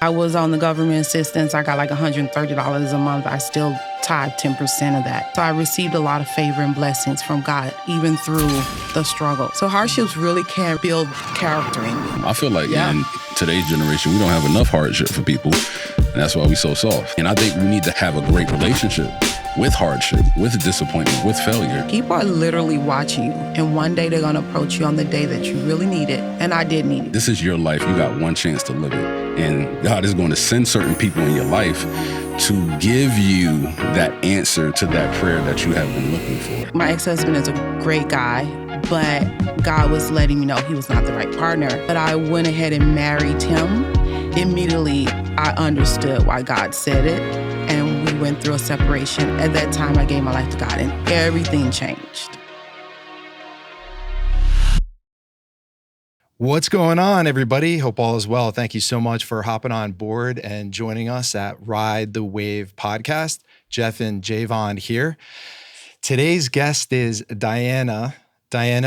I was on the government assistance. I got like $130 a month. I still tied 10% of that. So I received a lot of favor and blessings from God, even through the struggle. So hardships really can build character in you. I feel like in today's generation, we don't have enough hardship for people. And that's why we're so soft. And I think we need to have a great relationship with hardship, with disappointment, with failure. People are literally watching you. And one day they're going to approach you on the day that you really need it. And I did need it. This is your life. You got one chance to live it. And God is going to send certain people in your life to give you that answer to that prayer that you have been looking for. My ex-husband is a great guy, but God was letting me know he was not the right partner. But I went ahead and married him. Immediately, I understood why God said it, and we went through a separation. At that time, I gave my life to God, and everything changed. What's going on, everybody? Hope all is well. Thank you so much for hopping on board and joining us at Ride the Wave podcast. Jeff and Javvon here. Today's guest is Diana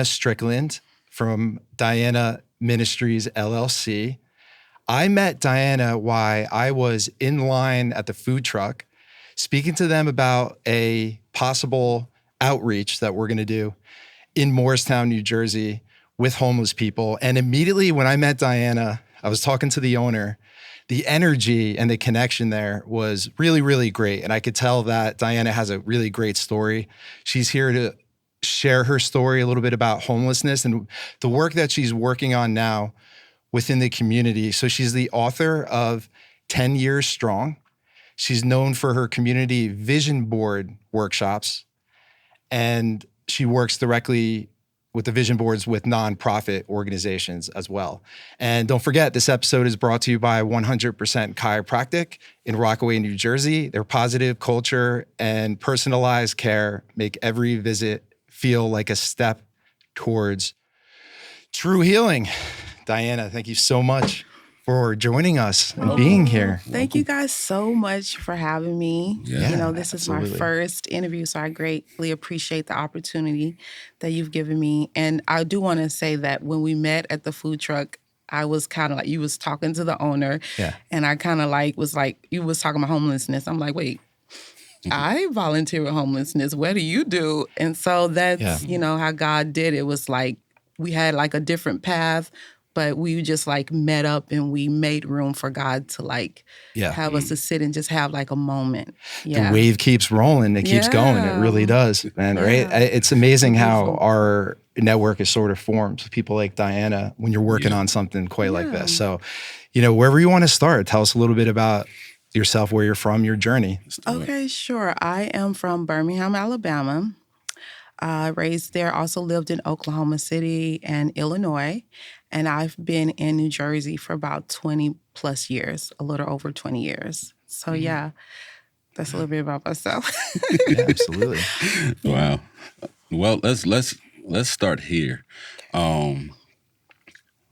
Strickland from Diana Ministries, LLC. I met Diana while I was in line at the food truck, speaking to them about a possible outreach that we're going to do in Morristown, New Jersey, with homeless people. And immediately when I met Diana, I was talking to the owner. The energy and the connection there was really, really great. And I could tell that Diana has a really great story. She's here to share her story a little bit about homelessness and the work that she's working on now within the community. So she's the author of 10 Years Strong. She's known for her community vision board workshops, and she works directly with the vision boards with nonprofit organizations as well. And don't forget, this episode is brought to you by 100% Chiropractic in Rockaway, New Jersey. Their positive culture and personalized care make every visit feel like a step towards true healing. Diana, thank you so much for joining us and being here. Thank you guys so much for having me. Yeah, this is my first interview, so I greatly appreciate the opportunity that you've given me. And I do want to say that when we met at the food truck, I was kind of like, you was talking to the owner, and I kind of was like, you was talking about homelessness. I'm like, wait, I volunteer with homelessness. What do you do? And so that's, how God did it. Was like, we had like a different path, but we just like met up and we made room for God to have us to sit and just have like a moment. The wave keeps rolling. It keeps going. It really does, man, right? It's amazing how our network is sort of formed. People like Diana, when you're working on something quite like this. So, wherever you want to start, tell us a little bit about yourself, where you're from, your journey. Okay, sure. I am from Birmingham, Alabama. Raised there, also lived in Oklahoma City and Illinois. And I've been in New Jersey for about 20 plus years, a little over 20 years. So that's a little bit about myself. Yeah, absolutely. Wow. Well, let's start here. When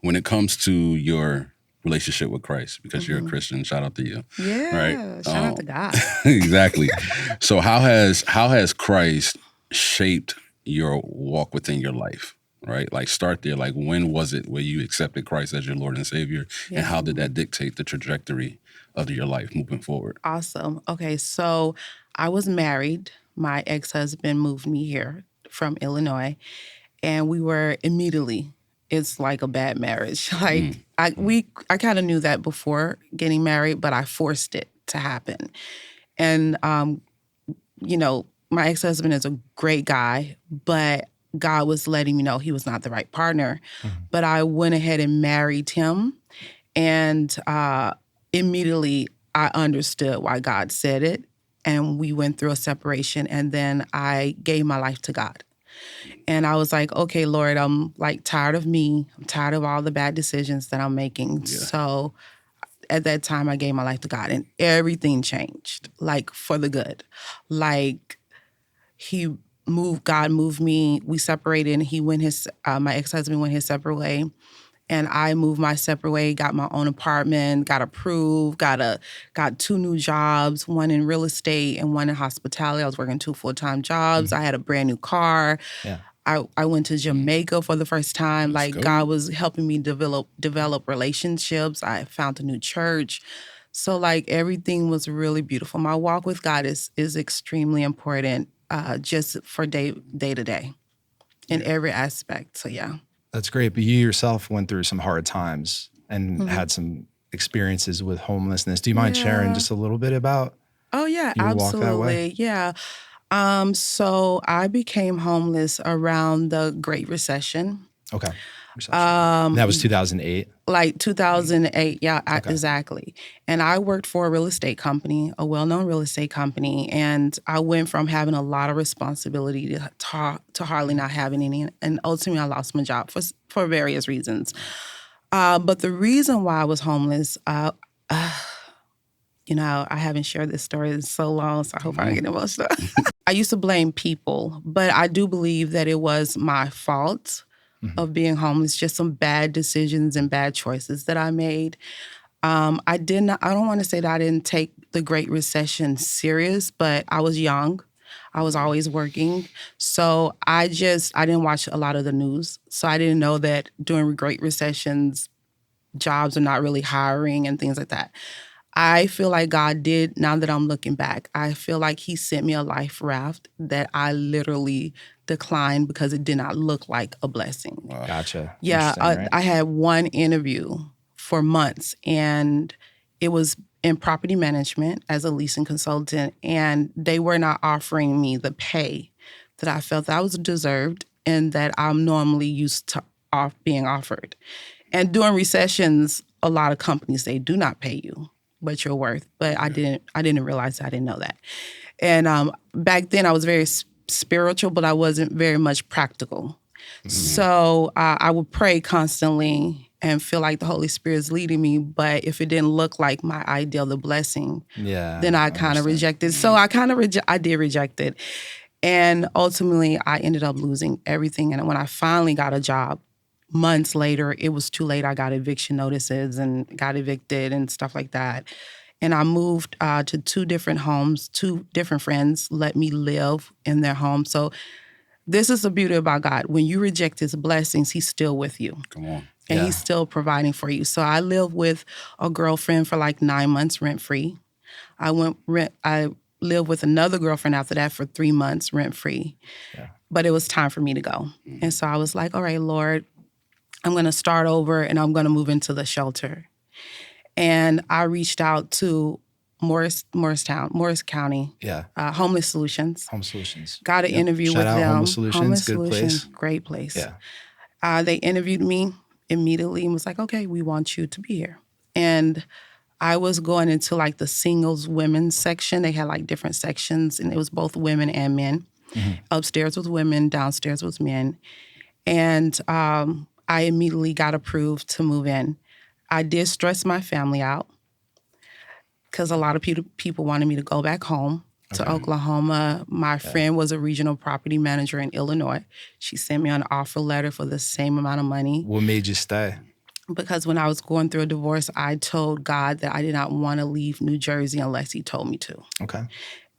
it comes to your relationship with Christ, because you're a Christian, shout out to you. Yeah, right? Shout out to God. Exactly. So how has Christ shaped your walk within your life? Right? Like start there. Like when was it where you accepted Christ as your Lord and Savior? Yeah. And how did that dictate the trajectory of your life moving forward? Awesome. Okay, so I was married. My ex-husband moved me here from Illinois, and we were immediately, it's like a bad marriage. Like I kind of knew that before getting married, but I forced it to happen. And my ex-husband is a great guy, but God was letting me know he was not the right partner. But I went ahead and married him, and immediately I understood why God said it, and we went through a separation, and then I gave my life to God. And I was like, okay, Lord, I'm like tired of me. I'm tired of all the bad decisions that I'm making. Yeah. So at that time, I gave my life to God, and everything changed, like for the good. Like God moved me, we separated, and he went my ex-husband went his separate way. And I moved my separate way, got my own apartment, got approved, got 2 new jobs, one in real estate and one in hospitality. I was working 2 full-time jobs. I had a brand new car. Yeah. I went to Jamaica for the first time. Let's Like go. God was helping me develop relationships. I found a new church. So like everything was really beautiful. My walk with God is extremely important, just for day to day in every aspect. So yeah. That's great. But you yourself went through some hard times and had some experiences with homelessness. Do you mind sharing Yeah. just a little bit about Oh yeah, your walk that way? absolutely. Yeah. So I became homeless around the Great Recession. Okay. Recession. And that was 2008. Like 2008, yeah, Okay. exactly. And I worked for a real estate company, a well-known real estate company, and I went from having a lot of responsibility to hardly not having any. And ultimately, I lost my job for various reasons. But the reason why I was homeless, I haven't shared this story in so long, so I hope I don't get emotional. I used to blame people, but I do believe that it was my fault of being homeless, just some bad decisions and bad choices that I made. I don't want to say that I didn't take the Great Recession serious, but I was young. I was always working. So I didn't watch a lot of the news. So I didn't know that during Great Recessions, jobs are not really hiring and things like that. I feel like God did, now that I'm looking back, I feel like he sent me a life raft that I literally declined because it did not look like a blessing. Wow. Gotcha. Yeah, Right? I had one interview for months, and it was in property management as a leasing consultant, and they were not offering me the pay that I felt that I was deserved and that I'm normally used to being offered. And during recessions, a lot of companies, they do not pay you what you're worth. But I didn't realize that. I didn't know that. And back then I was very spiritual, but I wasn't very much practical. So I would pray constantly and feel like the Holy Spirit is leading me. But if it didn't look like my ideal, the blessing, then I kind of rejected. So I did reject it. And ultimately, I ended up losing everything. And when I finally got a job, months later, it was too late. I got eviction notices and got evicted and stuff like that. And I moved to 2 different homes. 2 different friends let me live in their home. So this is the beauty about God. When you reject his blessings, he's still with you. Come on. And he's still providing for you. So I lived with a girlfriend for like 9 months rent-free. I lived with another girlfriend after that for 3 months rent-free. Yeah. But it was time for me to go. And so I was like, all right, Lord, I'm going to start over and I'm going to move into the shelter. And I reached out to Morris County, Homeless Solutions. Home Solutions. Got an interview with them. Homeless Solutions, good place. Great place. Yeah. They interviewed me immediately and was like, okay, we want you to be here. And I was going into like the singles women's section. They had like different sections, and it was both women and men. Upstairs was women, downstairs was men. And I immediately got approved to move in. I did stress my family out because a lot of people wanted me to go back home to Oklahoma. My friend was a regional property manager in Illinois. She sent me an offer letter for the same amount of money. What made you stay? Because when I was going through a divorce, I told God that I did not want to leave New Jersey unless he told me to. Okay.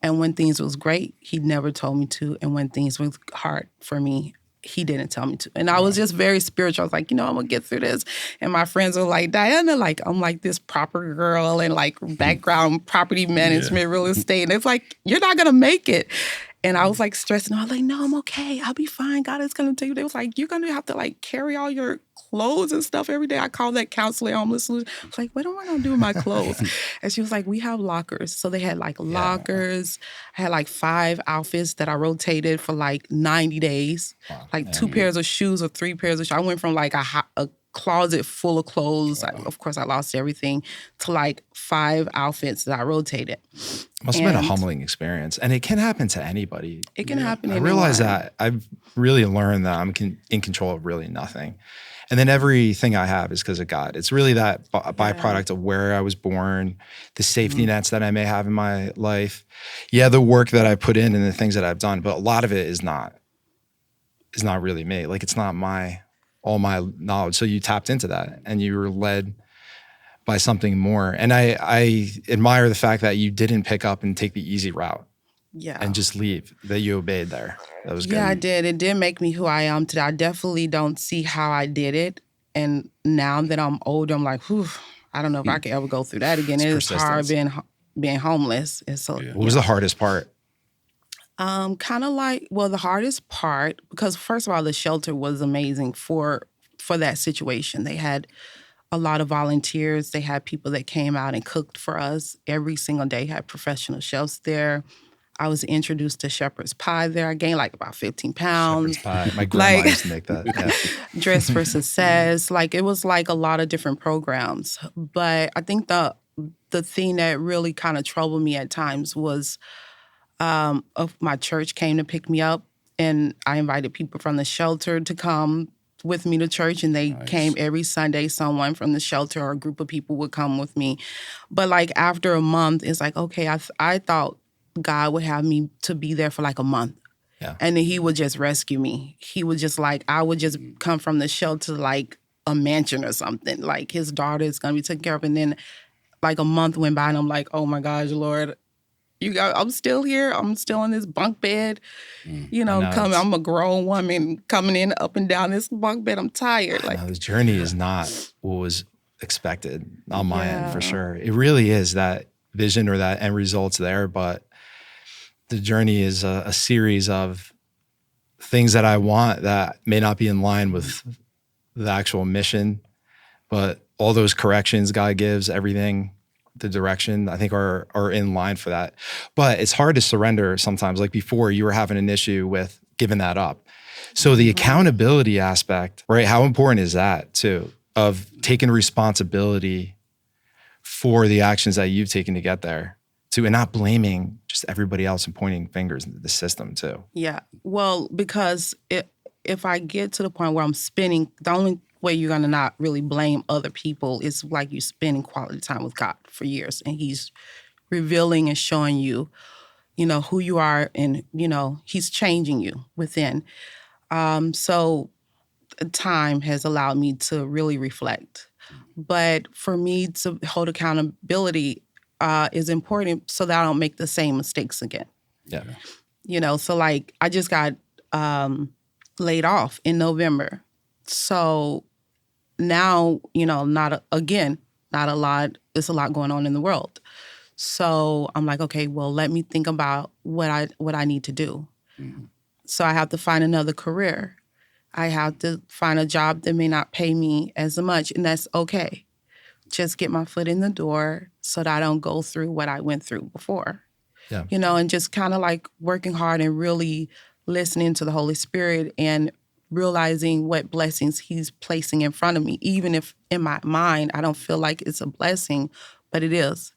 And when things was great, he never told me to. And when things was hard for me, he didn't tell me to. And I was just very spiritual. I was like, I'm going to get through this. And my friends were like, Diana, like, I'm like this proper girl and like background property management, real estate. And it's like, you're not going to make it. And I was like stressing. I was like, no, I'm okay. I'll be fine. God is going to take you. They was like, you're going to have to like carry all your clothes and stuff every day. I call that counseling homeless solution. I was like, what am I going to do with my clothes? And she was like, we have lockers. So they had like lockers. I had like 5 outfits that I rotated for like 90 days. Like 2 pairs of shoes or 3 pairs of shoes. I went from like a closet full of clothes. Of course, I lost everything to like 5 outfits that I rotated. Must have been a humbling experience. And it can happen to anybody. It can happen to I anyone. realize that. I've really learned that I'm in control of really nothing. And then everything I have is because of God. It's really that byproduct of where I was born, the safety nets that I may have in my life. Yeah, the work that I put in and the things that I've done, but a lot of it is not really me. Like it's not all my knowledge. So you tapped into that and you were led by something more. And I admire the fact that you didn't pick up and take the easy route. Yeah. and just leave, that you obeyed there. That was good. Yeah, I did. It did make me who I am today. I definitely don't see how I did it. And now that I'm older, I'm like, whew, I don't know if I could ever go through that again. It's It is hard persistence. being homeless. It's so, Yeah. What was the hardest part? kind of like, well, the hardest part, because first of all, the shelter was amazing for that situation. They had a lot of volunteers. They had people that came out and cooked for us every single day, had professional chefs there. I was introduced to shepherd's pie there. I gained like about 15 pounds. Shepherd's pie. My grandma Like- used to make that. Yeah. Dress for Success. Like, it was like a lot of different programs. But I think the thing that really kind of troubled me at times was my church came to pick me up, and I invited people from the shelter to come with me to church, and they came every Sunday. Someone from the shelter or a group of people would come with me. But like after a month, it's like, okay, I thought God would have me to be there for like a month. Yeah. And then he would just rescue me. He would just like, I would just come from the shelter like a mansion or something. Like his daughter is going to be taken care of. And then like a month went by and I'm like, oh my gosh, Lord, I'm still here. I'm still in this bunk bed. You know, I'm a grown woman coming in up and down this bunk bed. I'm tired. Like, no, this journey is not what was expected on my end, for sure. It really is that vision or that end result's there, but the journey is a series of things that I want that may not be in line with the actual mission, but all those corrections God gives, everything, the direction, I think are in line for that. But it's hard to surrender sometimes. Like before, you were having an issue with giving that up. So the accountability aspect, right? How important is that too, of taking responsibility for the actions that you've taken to get there too, and not blaming just everybody else and pointing fingers into the system too? Yeah. Well, because if I get to the point where I'm spending, the only way you're going to not really blame other people is like you spending quality time with God for years, and he's revealing and showing you, you know, who you are, and, you know, he's changing you within. So time has allowed me to really reflect. But for me to hold accountability is important so that I don't make the same mistakes again. Yeah. You know, so like I just got laid off in November. So now, you know, not a lot. There's a lot going on in the world. So I'm like, okay, well, let me think about what I need to do. Mm-hmm. So I have to find another career. I have to find a job that may not pay me as much, and that's okay. Just get my foot in the door so that I don't go through what I went through before. Yeah. You know, and just kind of like working hard and really listening to the Holy Spirit and realizing what blessings he's placing in front of me, even if in my mind I don't feel like it's a blessing, but it is.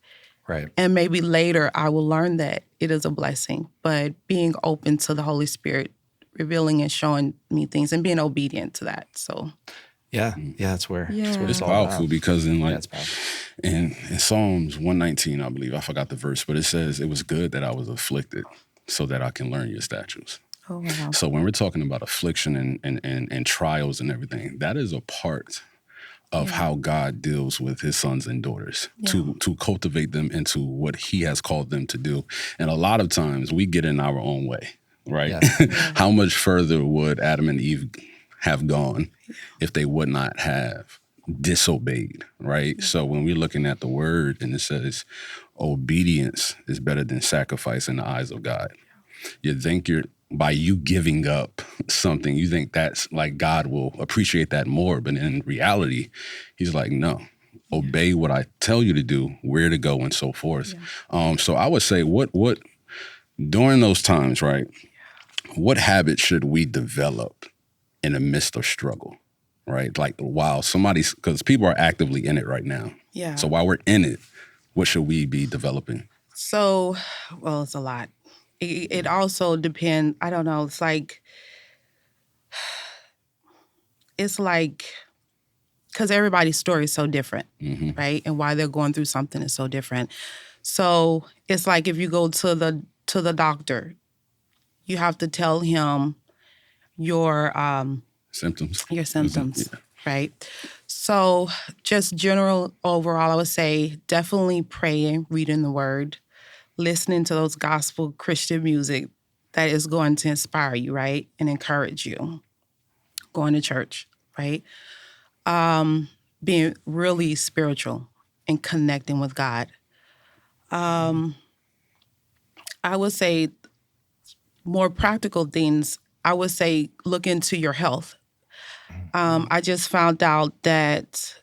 Right. And maybe later I will learn that it is a blessing, but being open to the Holy Spirit revealing and showing me things and being obedient to that. So yeah, that's where it's all powerful about. Because in like powerful. in Psalms 119, I believe, I forgot the verse, but it says, "It was good that I was afflicted, so that I can learn your statutes." Oh, wow. So when we're talking about affliction and trials and everything, that is a part of how God deals with his sons and daughters to cultivate them into what he has called them to do. And a lot of times we get in our own way, right? Yeah. How much further would Adam and Eve have gone if they would not have disobeyed, right? So when we're looking at the word and it says obedience is better than sacrifice in the eyes of God, you think by you giving up something, you think that's like God will appreciate that more. But in reality, he's like, no, obey what I tell you to do, where to go, and so forth. Yeah. So I would say what during those times, right, what habits should we develop in the midst of struggle, right? Like while because people are actively in it right now. Yeah. So while we're in it, what should we be developing? So, well, it's a lot. It also depends. I don't know. It's like, because everybody's story is so different, right? And why they're going through something is so different. So it's like if you go to the doctor, you have to tell him your symptoms. Your symptoms, right? So just general overall, I would say definitely praying, reading the word. listening to those gospel Christian music that is going to inspire you, right? And encourage you. Going to church, right? Being really spiritual and connecting with God. I would say more practical things. I would say look into your health. I just found out that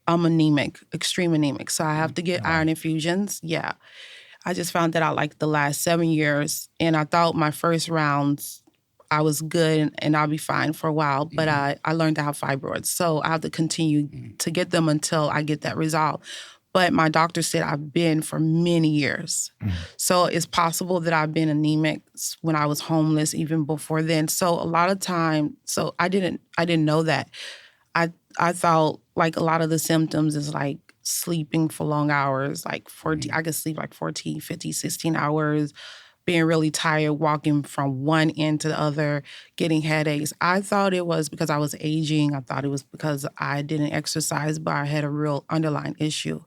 I'm anemic, extreme anemic. So I have to get iron infusions. Yeah. I just found that out like the last 7 years. And I thought my first rounds, I was good and I'll be fine for a while. But I learned to have fibroids. So I have to continue to get them until I get that resolved. But my doctor said I've been for many years. So it's possible that I've been anemic when I was homeless, even before then. So a lot of time, so I didn't know that. I thought like a lot of the symptoms is like sleeping for long hours, like 14, I could sleep like 14, 15, 16 hours, being really tired, walking from one end to the other, getting headaches. I thought it was because I was aging. I thought it was because I didn't exercise, but I had a real underlying issue.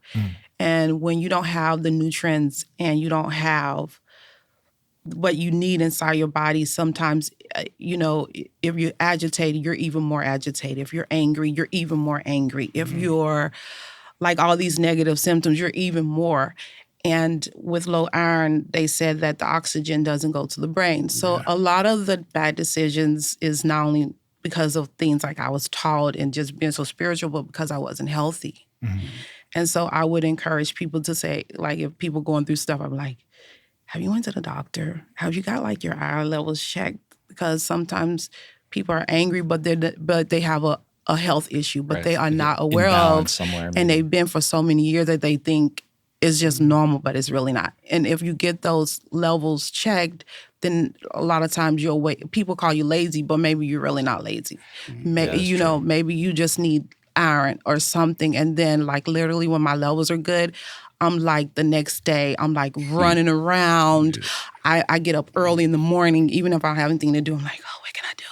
And when you don't have the nutrients and you don't have what you need inside your body, sometimes, if you're agitated, you're even more agitated. If you're angry, you're even more angry. If you're like all these negative symptoms, you're even more. And with low iron, they said that the oxygen doesn't go to the brain. So a lot of the bad decisions is not only because of things like I was taught and just being so spiritual, but because I wasn't healthy. And so I would encourage people to say, like, if people going through stuff, I'm like, have you went to the doctor? Have you got like your iron levels checked? Because sometimes people are angry, but they have a health issue, but they are not aware of, and they've been for so many years that they think it's just normal, but it's really not. And if you get those levels checked, then a lot of times you'll wait. People call you lazy, but maybe you're really not lazy. Maybe you just need iron or something. And then like literally when my levels are good, I'm like the next day, I'm like running around. I get up early in the morning, even if I don't have anything to do. I'm like, oh, what can I do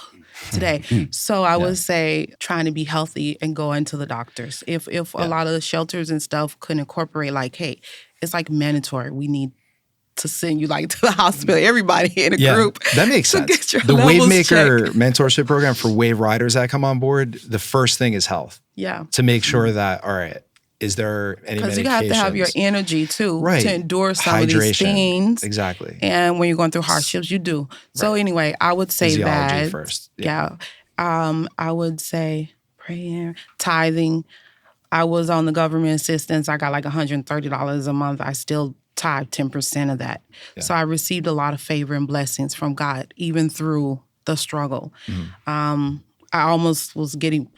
today? So I would say trying to be healthy and go into the doctors. If a lot of the shelters and stuff could incorporate like, hey, it's like mandatory. We need to send you like to the hospital, everybody in a group. That makes sense. The Wavemaker mentorship program for Wave riders that come on board, the first thing is health. Yeah. To make sure that, all right, is there any medications? Because you have to have your energy too to endure some of these things. Exactly. And when you're going through hardships, you do. So anyway, I would say physiology that first. Yeah. I would say prayer, tithing. I was on the government assistance. I got like $130 a month. I still tithe 10% of that. Yeah. So I received a lot of favor and blessings from God, even through the struggle. I almost was getting,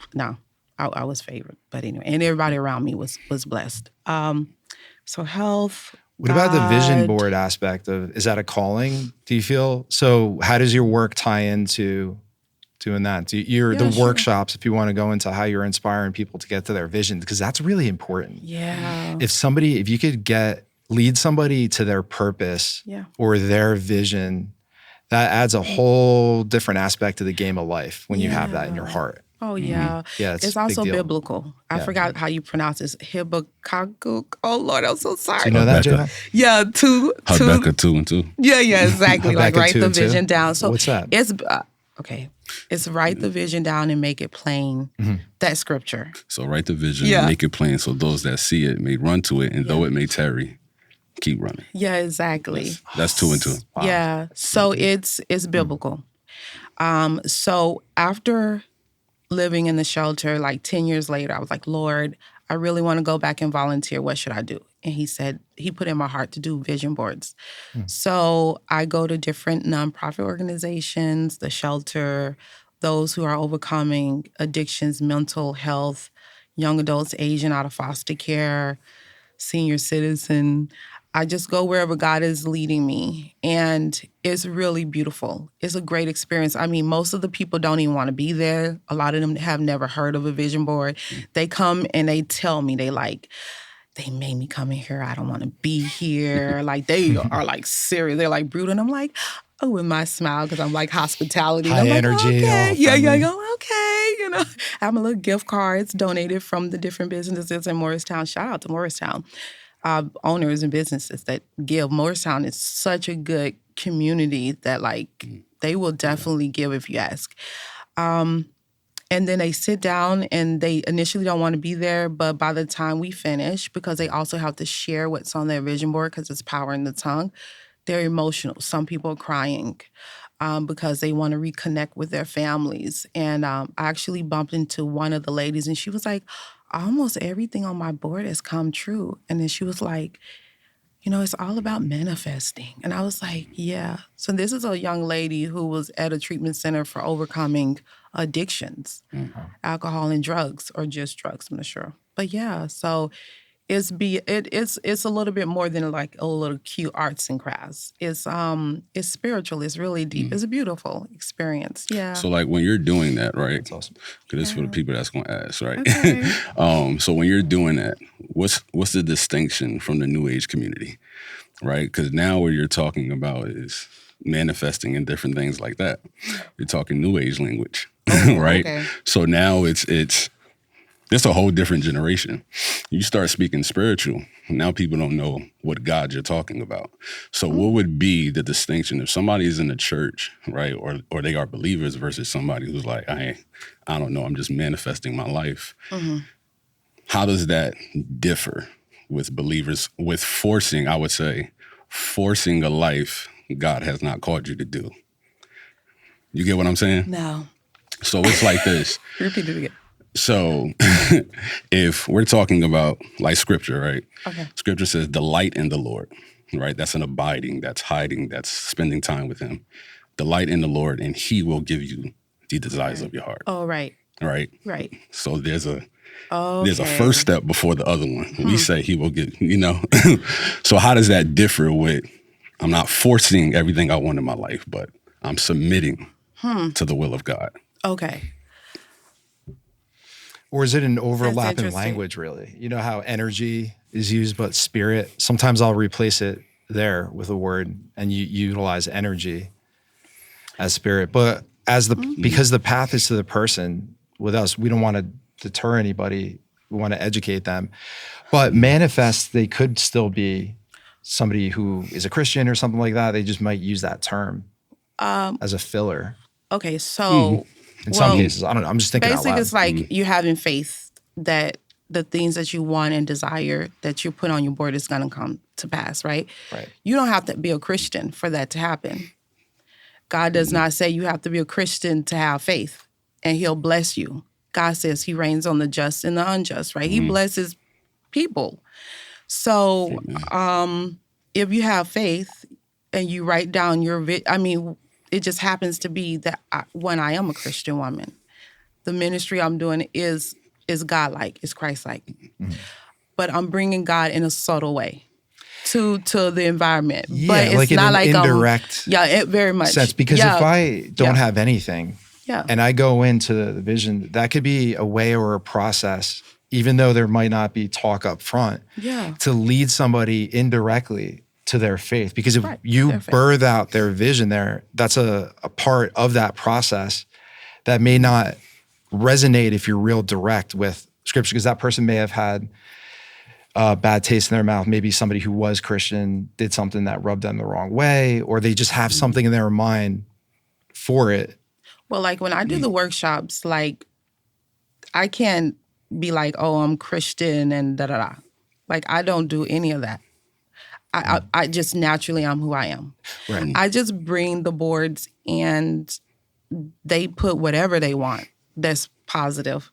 I was favored, but anyway, and everybody around me was blessed. So health. What about the vision board aspect of, is that a calling? Do you feel, so how does your work tie into doing that? The workshops, if you want to go into how you're inspiring people to get to their vision, because that's really important. Yeah. If you could lead somebody to their purpose or their vision, that adds a whole different aspect to the game of life when you have that in your heart. Oh, yeah. Yeah, it's also biblical. I forgot how you pronounce this. Habakkuk. Oh, Lord, I'm so sorry. Do you know that, Javvon? Yeah, Habakkuk 2 and 2. Yeah, exactly. Like write the vision down. So what's that? It's, it's write the vision down and make it plain. That scripture. So write the vision and make it plain so those that see it may run to it, and though it may tarry, keep running. Yeah, exactly. That's 2 and 2. Wow. Yeah, so it's biblical. So after living in the shelter, like 10 years later, I was like, Lord, I really want to go back and volunteer. What should I do? And he said, he put in my heart to do vision boards. So I go to different nonprofit organizations, the shelter, those who are overcoming addictions, mental health, young adults aging out of foster care, senior citizen. I just go wherever God is leading me. And it's really beautiful. It's a great experience. I mean, most of the people don't even want to be there. A lot of them have never heard of a vision board. They come and they tell me, they made me come in here. I don't want to be here. Like, they are like serious. They're like brutal. And I'm like, oh, with my smile, because I'm like hospitality. High energy. Okay. Okay. You know, I have my little gift cards donated from the different businesses in Morristown. Shout out to Morristown. owners and businesses that give. Morristown is such a good community that like they will definitely give if you ask. And then they sit down and they initially don't want to be there, but by the time we finish, because they also have to share what's on their vision board because it's power in the tongue, they're emotional. Some people are crying because they want to reconnect with their families. And I actually bumped into one of the ladies and she was like, almost everything on my board has come true. And then she was like, you know, it's all about manifesting. And I was like, yeah. So this is a young lady who was at a treatment center for overcoming addictions, alcohol and drugs, or just drugs, I'm not sure. But yeah, so it's a little bit more than like a little cute arts and crafts. It's spiritual. It's really deep. It's a beautiful experience. Yeah. So like when you're doing that, right? That's awesome. Because this is for the people that's going to ask, right? Okay. So when you're doing that, what's the distinction from the New Age community, right? Because now what you're talking about is manifesting and different things like that. You're talking New Age language, right? Okay. So now it's a whole different generation. You start speaking spiritual, now people don't know what God you're talking about. So what would be the distinction if somebody is in the church, right, or they are believers versus somebody who's like, I don't know, I'm just manifesting my life. How does that differ with believers, with forcing a life God has not called you to do? You get what I'm saying? No. So it's like this. Repeat it again. So if we're talking about like scripture, right? Okay. Scripture says delight in the Lord, right? That's an abiding, that's hiding, that's spending time with him. Delight in the Lord and he will give you the desires of your heart. Oh, right. Right? Right. So there's a Okay. first step before the other one. We say he will give, So how does that differ with, I'm not forcing everything I want in my life, but I'm submitting to the will of God. Okay. Or is it an overlap in interesting. language, really? You know how energy is used, but spirit? Sometimes I'll replace it there with a word and you utilize energy as spirit. But because the path is to the person, with us, we don't want to deter anybody. We want to educate them. But manifest, they could still be somebody who is a Christian or something like that. They just might use that term as a filler. Okay, so In some cases, I don't know. I'm just thinking out basically loud. it's like you having faith that the things that you want and desire that you put on your board is going to come to pass, right? Right. You don't have to be a Christian for that to happen. God does not say you have to be a Christian to have faith and he'll bless you. God says he reigns on the just and the unjust, right? He blesses people. So if you have faith and you write down it just happens to be that when I am a Christian woman, the ministry I'm doing is God-like, is Christ-like. But I'm bringing God in a subtle way to the environment. Yeah, but it's like in not an like indirect it very much sense. Because if I don't have anything and I go into the vision, that could be a way or a process, even though there might not be talk up front, to lead somebody indirectly to their faith. Because if you birth out their vision there, that's a part of that process that may not resonate if you're real direct with scripture, because that person may have had a bad taste in their mouth. Maybe somebody who was Christian did something that rubbed them the wrong way, or they just have something in their mind for it. Well, like when I do the workshops, like I can't be like, oh, I'm Christian and da-da-da. Like I don't do any of that. I just naturally am who I am. Right. I just bring the boards and they put whatever they want that's positive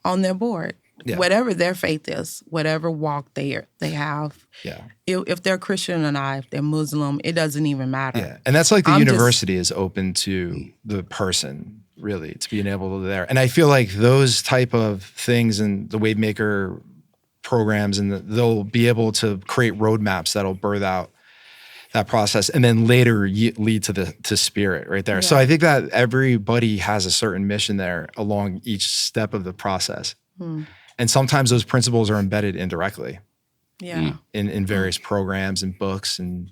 on their board. Yeah. Whatever their faith is, whatever walk they have. Yeah. If they're Christian or not, if they're Muslim, it doesn't even matter. Yeah. And that's like the university is open to the person, really, to being able to there. And I feel like those type of things and the Wavemaker programs, and they'll be able to create roadmaps that'll birth out that process and then later lead to spirit right there. Yeah. So I think that everybody has a certain mission there along each step of the process. And sometimes those principles are embedded indirectly in various programs and books and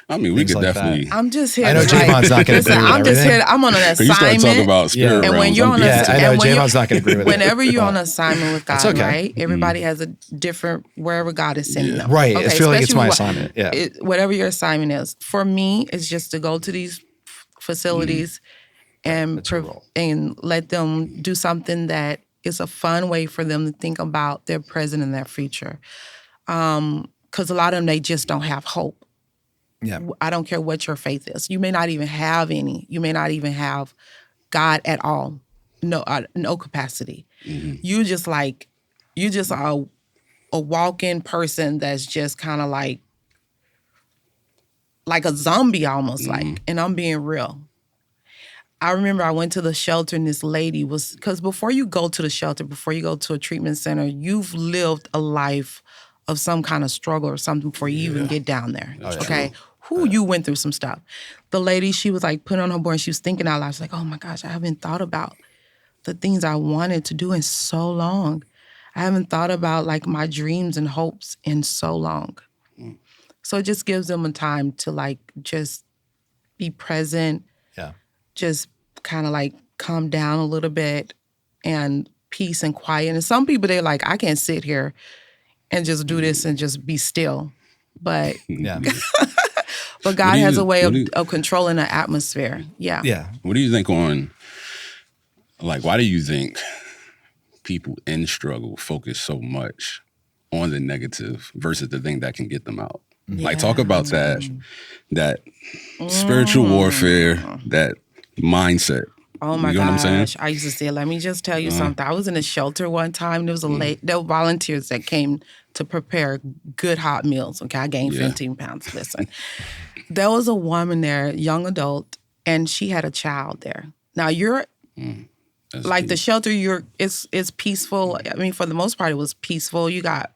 I mean, we Things could like definitely. that. I'm just here. I know to, like, Javon's not going to listen, agree with I'm just everything. here. I'm on an You start assignment. talking about spirit Yeah. And when realms, you're I'm on a, getting Yeah, I know and when Javon's not going to agree with it. whenever you're on but- assignment with That's God, okay. right? Everybody has a different wherever God is sending them. Right. I feel like it's especially my what- assignment. Yeah. Whatever your assignment is. For me, it's just to go to these facilities and That's your role. and let them do something that is a fun way for them to think about their present and their future. Because a lot of them, they just don't have hope. Yeah. I don't care what your faith is. You may not even have any. You may not even have God at all. No capacity. You just are a walk-in person that's just kind of like a zombie almost like. And I'm being real. I remember I went to the shelter and this lady was, because before you go to the shelter, before you go to a treatment center, you've lived a life of some kind of struggle or something before you even get down there. Okay. You went through some stuff. The lady, she was like putting on her board and she was thinking out loud. She's like, oh my gosh, I haven't thought about the things I wanted to do in so long. I haven't thought about like my dreams and hopes in so long. So it just gives them a time to like just be present. Yeah. Just kind of like calm down a little bit and peace and quiet. And some people, they're like, I can't sit here and just do this and just be still. But Yeah. but God has a way of controlling the atmosphere. Yeah. Yeah. What do you think on, like, why do you think people in struggle focus so much on the negative versus the thing that can get them out? Like, talk about that spiritual warfare, that mindset. Oh my You know what I'm saying? gosh. I used to say, let me just tell you something. I was in a shelter one time. There was there were volunteers that came to prepare good hot meals. Okay, I gained 15 pounds. Listen. There was a woman there, young adult, and she had a child there. Now you're like the shelter, it's peaceful. I mean, for the most part, it was peaceful. You got,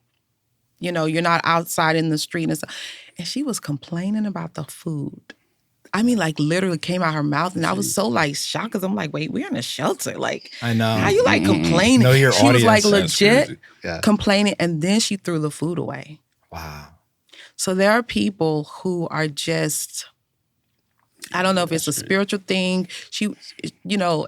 you're not outside in the street and stuff. And she was complaining about the food. I mean, like literally came out her mouth, and I was so like shocked because I'm like, wait, we're in a shelter. Like, I know. How you like complaining? Know your she was like audience. legit Yeah. complaining, and then she threw the food away. Wow. So there are people who are just, I don't know if it's a spiritual thing. She,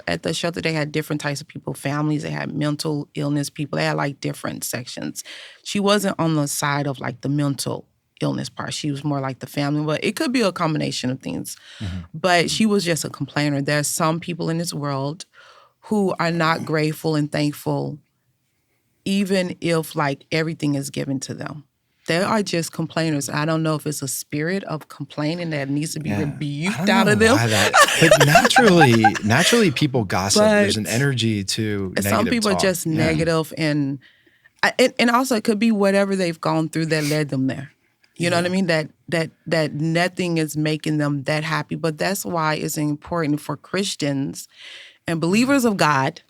at the shelter, they had different types of people, families. They had mental illness people. They had like different sections. She wasn't on the side of like the mental illness part. She was more like the family, but it could be a combination of things. But she was just a complainer. There's some people in this world who are not grateful and thankful, even if like everything is given to them. They are just complainers. I don't know if it's a spirit of complaining that needs to be rebuked out of them. But naturally, people gossip. But there's an energy to negative some people talk. are just negative, and also it could be whatever they've gone through that led them there. You know what I mean? That nothing is making them that happy. But that's why it's important for Christians and believers of God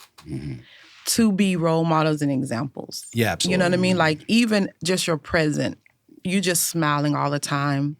to be role models and examples. Yeah, absolutely. You know what I mean? Like even just your present, you just smiling all the time.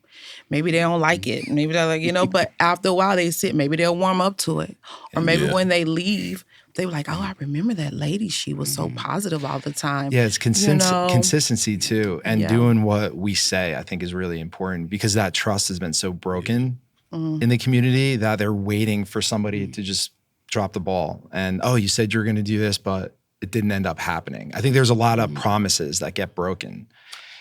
Maybe they don't like it. Maybe they're like, but after a while they sit, maybe they'll warm up to it. Or maybe when they leave, they were like, oh, I remember that lady. She was so positive all the time. Yeah, it's consistency too. And doing what we say, I think, is really important because that trust has been so broken in the community that they're waiting for somebody to just drop the ball. And, oh, you said you were going to do this, but it didn't end up happening. I think there's a lot of promises that get broken.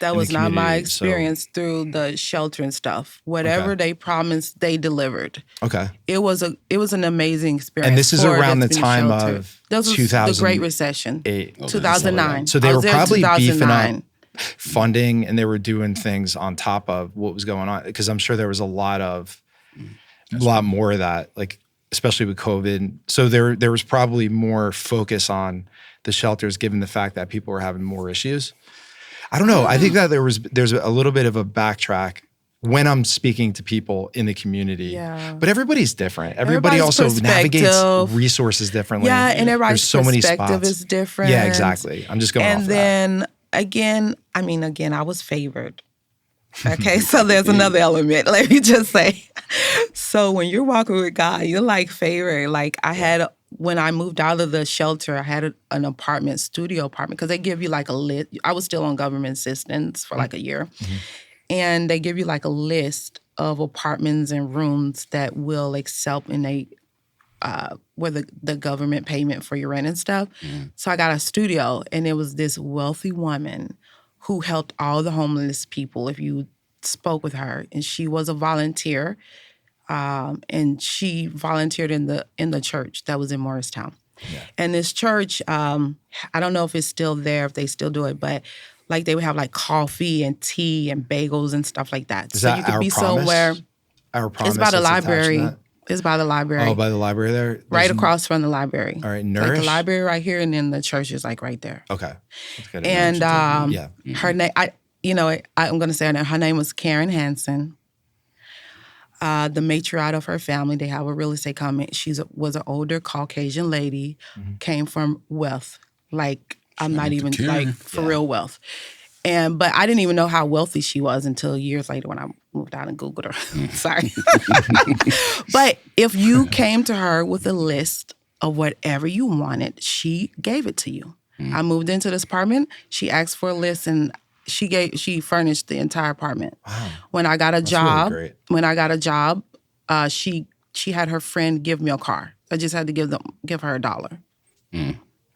That was not my experience through the shelter and stuff. Whatever they promised, they delivered. Okay. It was an amazing experience. And this is around the time of this was the Great Recession, 2009. So they were probably beefing up funding, and they were doing things on top of what was going on. Because I'm sure there was a lot more of that, like especially with COVID. So there was probably more focus on the shelters, given the fact that people were having more issues. I don't know. I think that there's a little bit of a backtrack when I'm speaking to people in the community. Yeah. But everybody's different. Everybody also navigates resources differently. Yeah, and everybody's perspective is different. Yeah, exactly. I'm just going off of that. And then again, I was favored. Okay, so there's another element. Let me just say. So when you're walking with God, you're like favored. Like when I moved out of the shelter, I had an studio apartment, because they give you like a list. I was still on government assistance for like a year. And they give you like a list of apartments and rooms that will accept and they where the government payment for your rent and stuff. So I got a studio, and it was this wealthy woman who helped all the homeless people. If you spoke with her, and she was a volunteer, and she volunteered in the church that was in Morristown. Yeah. And this church, I don't know if it's still there, if they still do it, but like they would have like coffee and tea and bagels and stuff like that. Is so that you could Our be Promise? Somewhere. Our Promise. It's by the that's attached to library. that? It's by the library. Oh, by the library there? Right across from the library. All right, Like Nourish? the library right here, and then the church is like right there. Okay. That's good. And Yeah. her name, I'm going to say her name. Her name was Karen Hansen. The matriarch of her family, they have a real estate company. She was an older Caucasian lady, came from wealth. Like, I'm not even like for real wealth. But I didn't even know how wealthy she was until years later when I moved out and Googled her. Sorry. But if you came to her with a list of whatever you wanted, she gave it to you. I moved into this apartment. She asked for a list, and she furnished the entire apartment. Wow. When I got a job, really she had her friend give me a car. I just had to give her $1.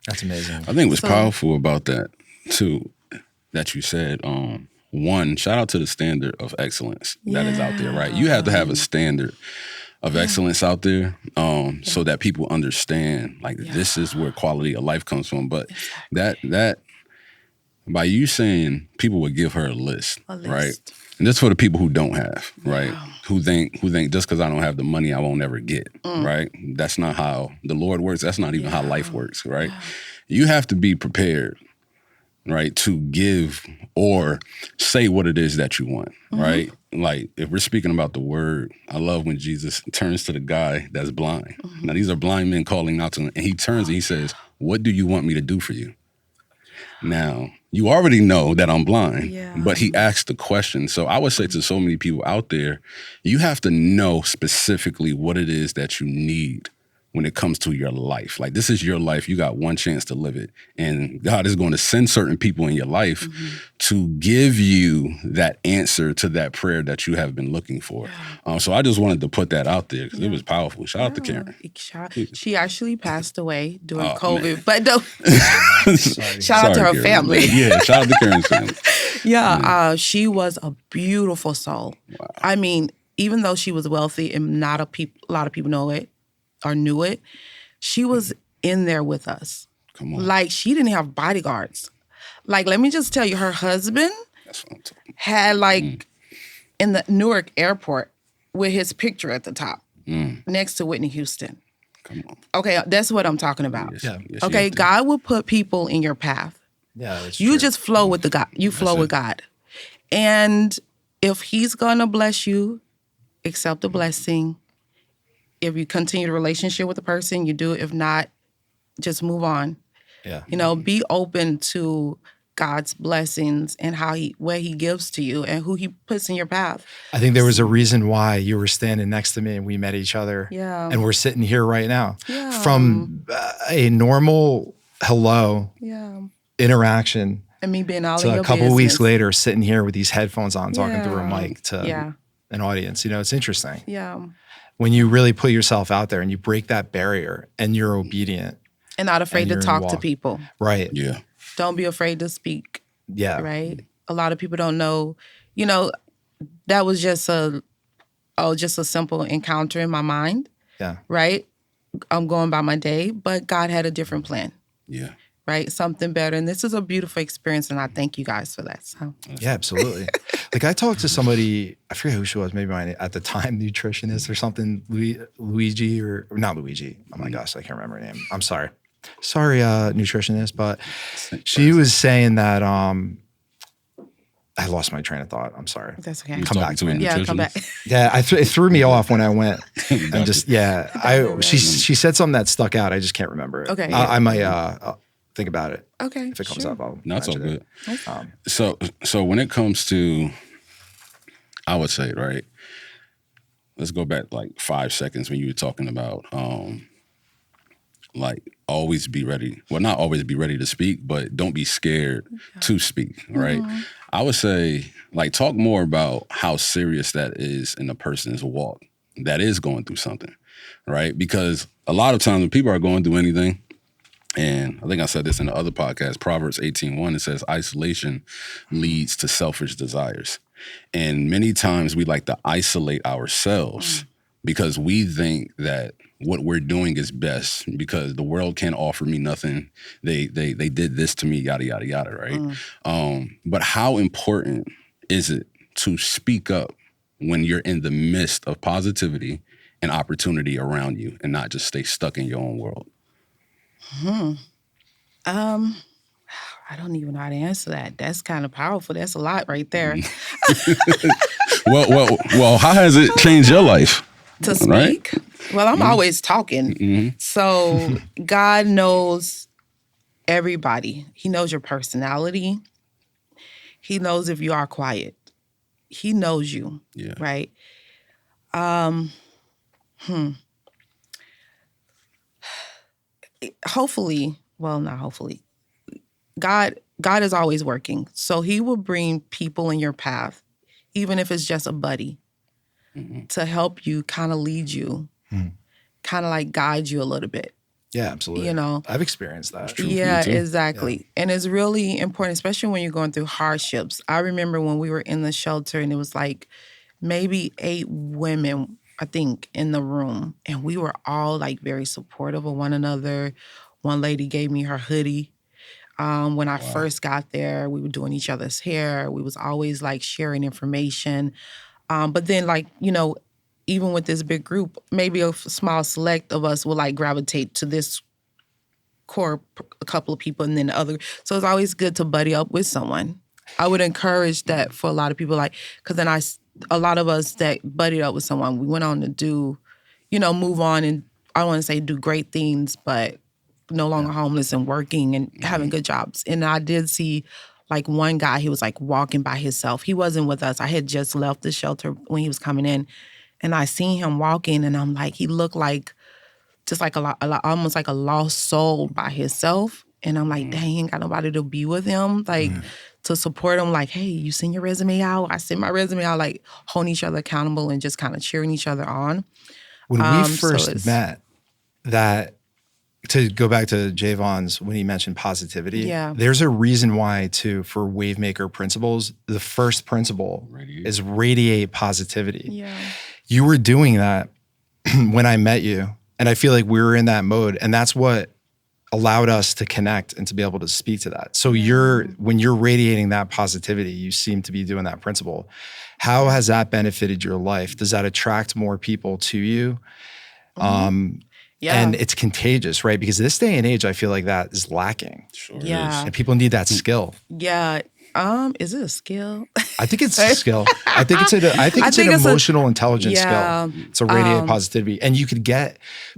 That's amazing. I think what's powerful about that too, that you said, one, shout out to the standard of excellence that is out there, right? You have to have a standard of excellence out there so that people understand, like, this is where quality of life comes from. But that by you saying people would give her a list, right? And that's for the people who don't have, right? Who think just because I don't have the money, I won't ever get, right? That's not how the Lord works. That's not even how life works, right? You have to be prepared, right, to give or say what it is that you want, right? Like, if we're speaking about the word, I love when Jesus turns to the guy that's blind. Now, these are blind men calling out to him, and he turns and he says, "What do you want me to do for you?" Now, you already know that I'm blind, but he asked the question. So I would say to so many people out there, you have to know specifically what it is that you need when it comes to your life. Like, this is your life. You got one chance to live it. And God is going to send certain people in your life to give you that answer to that prayer that you have been looking for. So I just wanted to put that out there because it was powerful. Shout out to Karen. She actually passed away during COVID, man. But shout out to her Karen. family. Yeah, shout out to Karen's family. She was a beautiful soul. Wow. I mean, even though she was wealthy and not a lot of people know it, or knew it, she was in there with us. Come on. Like, she didn't have bodyguards. Like, let me just tell you, her husband had, like, in the Newark airport with his picture at the top next to Whitney Houston. Come on. Okay, that's what I'm talking about. Yes, okay, God will put people in your path. Yeah, that's you true. just flow with you flow with God. And if he's going to bless you, accept the blessing. If you continue the relationship with the person, you do. If not, just move on. Yeah. Be open to God's blessings and what he gives to you and who he puts in your path. I think there was a reason why you were standing next to me and we met each other. Yeah. And we're sitting here right now. Yeah. From a normal hello interaction. And me being all to in your a couple business. Weeks later, sitting here with these headphones on, talking through a mic to an audience. It's interesting. Yeah. When you really put yourself out there and you break that barrier and you're obedient. And not afraid to talk to people. Right. Yeah. Don't be afraid to speak. Yeah. Right? A lot of people don't know. That was just a simple encounter in my mind. Yeah. Right? I'm going by my day, but God had a different plan. Yeah. Right? Something better. And this is a beautiful experience, and I thank you guys for that. So. Yeah, absolutely. Like, I talked to somebody, I forget who she was, maybe my, at the time, nutritionist or something, Luigi or not Luigi. Oh my gosh, I can't remember her name. I'm sorry. Sorry, nutritionist, but she was saying that, I lost my train of thought. I'm sorry. That's okay. Come back to me. Yeah, come back. Yeah, it threw me off when I went. And just, she said something that stuck out. I just can't remember it. Okay. I might think about it. Okay. If it comes up, I'll That's all good. It. So when it comes to, I would say, right, let's go back like 5 seconds when you were talking about like always be ready. Well, not always be ready to speak, but don't be scared to speak, right? Mm-hmm. I would say, like, talk more about how serious that is in a person's walk that is going through something, right? Because a lot of times when people are going through anything, and I think I said this in the other podcast, Proverbs 18:1, it says, isolation leads to selfish desires. And many times we like to isolate ourselves because we think that what we're doing is best because the world can't offer me nothing. They did this to me, yada, yada, yada, right? But how important is it to speak up when you're in the midst of positivity and opportunity around you and not just stay stuck in your own world? I don't even know how to answer that. That's kind of powerful. That's a lot right there. Well, how has it changed your life? To speak? Right? Well, I'm always talking. Mm-hmm. So God knows everybody. He knows your personality. He knows if you are quiet. He knows you, right? Hopefully, well, not hopefully. God is always working. So he will bring people in your path, even if it's just a buddy, to help you, kind of lead you, kind of like guide you a little bit. Yeah, absolutely. You know, I've experienced that. Yeah, exactly. Yeah. And it's really important, especially when you're going through hardships. I remember when we were in the shelter and it was like maybe 8 women, I think, in the room. And we were all like very supportive of one another. One lady gave me her hoodie. When I first got there, we were doing each other's hair. We was always like sharing information. But then like, you know, even with this big group, maybe a small select of us will like gravitate to this core, a couple of people and then the other. So it's always good to buddy up with someone. I would encourage that for a lot of people, like, because then a lot of us that buddied up with someone, we went on to do, you know, move on and I don't want to say do great things, but no longer homeless and working and having good jobs. And I did see like one guy, he was like walking by himself. He wasn't with us. I had just left the shelter when he was coming in and I seen him walking and I'm like, he looked like just like almost like a lost soul by himself. And I'm like, dang, he ain't got nobody to be with him. Like to support him, like, hey, you send your resume out? I sent my resume out, like holding each other accountable and just kind of cheering each other on. When we first met, that, to go back to Javvon's, when he mentioned positivity, there's a reason why, too, for Wavemaker principles, the first principle is radiate positivity. Yeah. You were doing that when I met you, and I feel like we were in that mode, and that's what allowed us to connect and to be able to speak to that. So when you're radiating that positivity, you seem to be doing that principle. How has that benefited your life? Does that attract more people to you? And it's contagious, right? Because this day and age, I feel like that is lacking. Sure is. And people need that skill. Yeah. Is it a skill? I think it's a skill. I think it's an emotional intelligence skill. It's a radiate positivity. And you could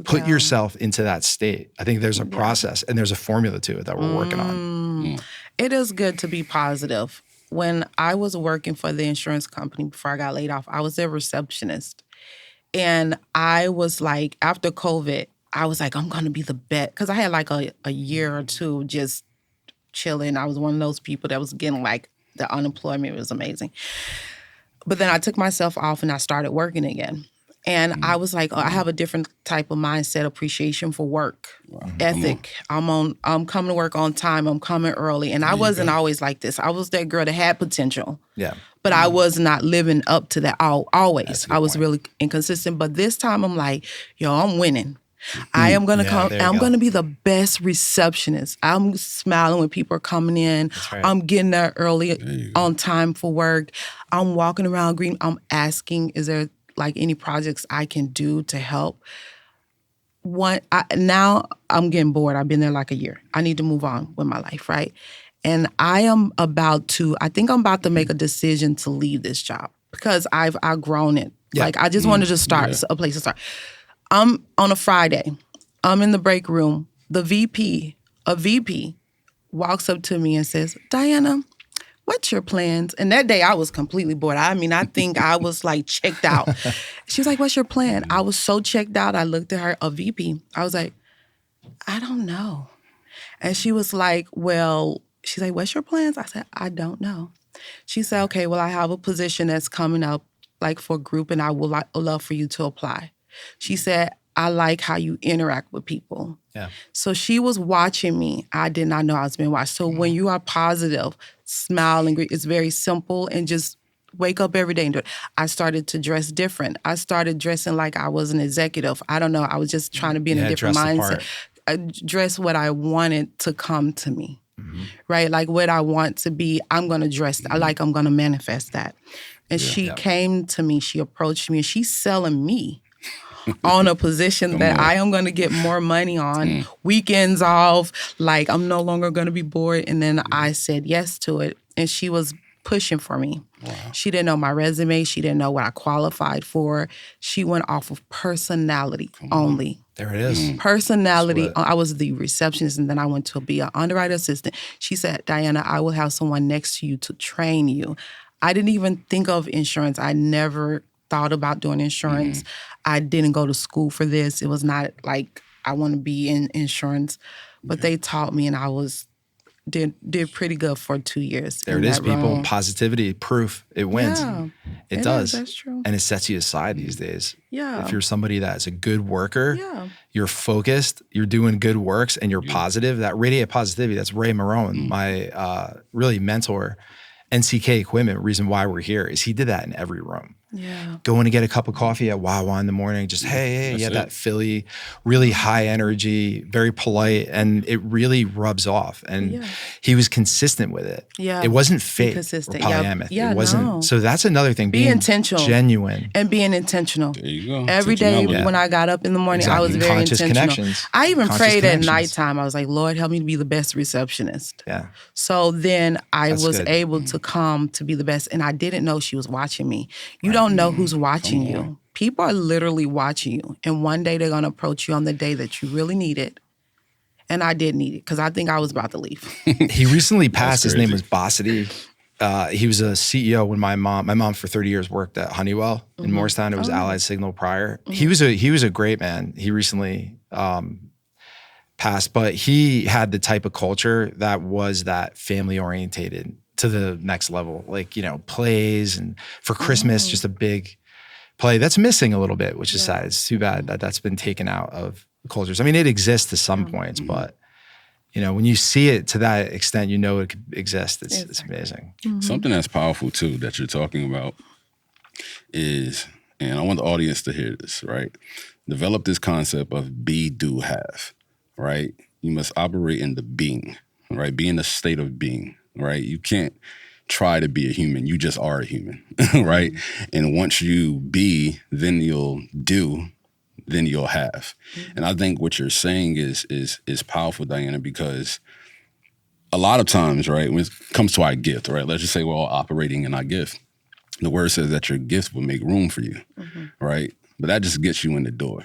put yourself into that state. I think there's a process and there's a formula to it that we're working on. It is good to be positive. When I was working for the insurance company before I got laid off, I was their receptionist. And I was like, after COVID, I was like, I'm going to be the best. Because I had like a year or two just chilling. I was one of those people that was getting like the unemployment. It was amazing. But then I took myself off and I started working again. And I was like, I have a different type of mindset, appreciation for work, ethic. I'm coming to work on time. I'm coming early. And I wasn't always like this. I was that girl that had potential. Yeah. But I was not living up to that always. I was really inconsistent. But this time I'm like, yo, I'm winning. I am going to come. I'm going to be the best receptionist. I'm smiling when people are coming in. Right. I'm getting there early, on time for work. I'm walking around green. I'm asking, is there like any projects I can do to help? Now I'm getting bored. I've been there like a year. I need to move on with my life, right? And I'm about to make a decision to leave this job because I've outgrown it. Yeah. Like I just wanted to start, a place to start. I'm on a Friday. I'm in the break room. A VP, walks up to me and says, Diana, what's your plans? And that day I was completely bored. I mean, I think I was like checked out. She was like, what's your plan? I was so checked out. I looked at her, a VP. I was like, I don't know. And she was like, well, she's like, what's your plans? I said, I don't know. She said, okay, well, I have a position that's coming up like for a group and I would love for you to apply. She said, I like how you interact with people. Yeah. So she was watching me. I did not know I was being watched. So when you are positive, smile and greet, it's very simple and just wake up every day and do it. I started to dress different. I started dressing like I was an executive. I don't know. I was just trying to be in a different dress the mindset. part. I dress what I wanted to come to me. Right? Like what I want to be, I'm going to dress. I'm going to manifest that. And she came to me, she approached me, and she's selling me on a position that I am going to get more money on, weekends off, like I'm no longer going to be bored. And then I said yes to it. And she was pushing for me. Wow. She didn't know my resume. She didn't know what I qualified for. She went off of personality only. There it is. Personality. I was the receptionist, and then I went to be an underwriter assistant. She said, Diana, I will have someone next to you to train you. I didn't even think of insurance. I never thought about doing insurance. I didn't go to school for this. It was not like I want to be in insurance. But they taught me, and I did pretty good for 2 years. There it is, people. Positivity, proof. It wins. Yeah, it does. That's true. And it sets you aside these days. Yeah. If you're somebody that's a good worker, you're focused, you're doing good works, and you're positive, that radiate positivity, that's Ray Marone, my really mentor. NCK Equipment, reason why we're here is he did that in every room. Yeah. Going to get a cup of coffee at Wawa in the morning, just, hey, you had that Philly, really high energy, very polite, and it really rubs off. And he was consistent with it. Yeah. It wasn't fake or consistent. polyamorous. Yeah, it wasn't. no. So that's another thing. Be intentional. Genuine. And being intentional. There you go. Every day when I got up in the morning, I was very Conscious intentional. Connections. I even Conscious prayed connections. at nighttime. I was like, Lord, help me to be the best receptionist. Yeah. So then I That's was good. able to come to be the best. And I didn't know she was watching me. You don't know who's watching you. People are literally watching you. And one day they're going to approach you on the day that you really need it. And I did need it because I think I was about to leave. He recently passed. His name was Bossity. He was a CEO when my mom for 30 years worked at Honeywell in Morristown. It was Allied Signal prior. He was a great man. He recently passed, but he had the type of culture that was that family orientated to the next level, like, plays, and for Christmas, just a big play that's missing a little bit, which is sad. It's too bad that that's been taken out of cultures. I mean, it exists to some points, but when you see it to that extent, it could exist. It's amazing. Something that's powerful too that you're talking about is, and I want the audience to hear this, right? Develop this concept of be, do, have, right? You must operate in the being, right? Be in the state of being, right? You can't try to be a human. You just are a human, right? And once you be, then you'll do, then you'll have. And I think what you're saying is powerful, Diana, because a lot of times, right, when it comes to our gift, right, let's just say we're all operating in our gift. The word says that your gift will make room for you, right? But that just gets you in the door.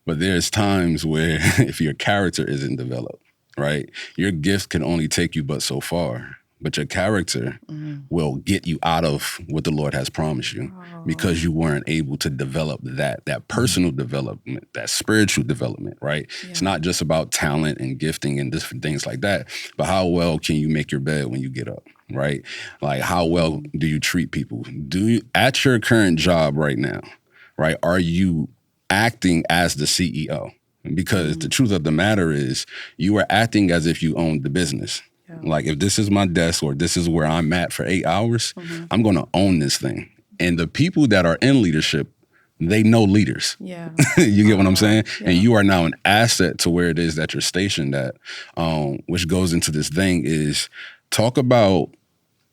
But there's times where if your character isn't developed, right, your gift can only take you but so far. But your character will get you out of what the Lord has promised you because you weren't able to develop that personal development, that spiritual development, right? Yeah. It's not just about talent and gifting and different things like that, but how well can you make your bed when you get up, right? Like how well do you treat people? At your current job right now, right, are you acting as the CEO? Because the truth of the matter is you are acting as if you owned the business. Like if this is my desk or this is where I'm at for 8 hours, I'm going to own this thing. And the people that are in leadership, they know leaders. Yeah. You get what I'm saying? Yeah. And you are now an asset to where it is that you're stationed at, which goes into this thing is talk about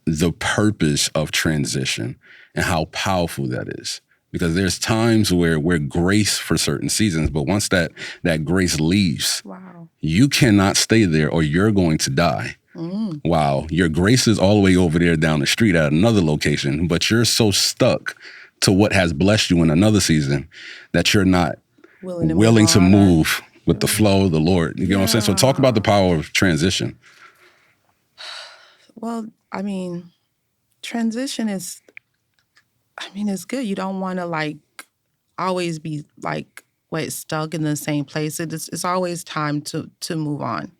the purpose of transition and how powerful that is. Because there's times where we're grace for certain seasons, but once that grace leaves, you cannot stay there or you're going to die. Wow, your grace is all the way over there down the street at another location, but you're so stuck to what has blessed you in another season that you're not willing to move with the flow of the Lord. You get what I'm saying? So talk about the power of transition. Well, I mean, transition is, it's good. You don't want to always be stuck in the same place. It's always time to move on,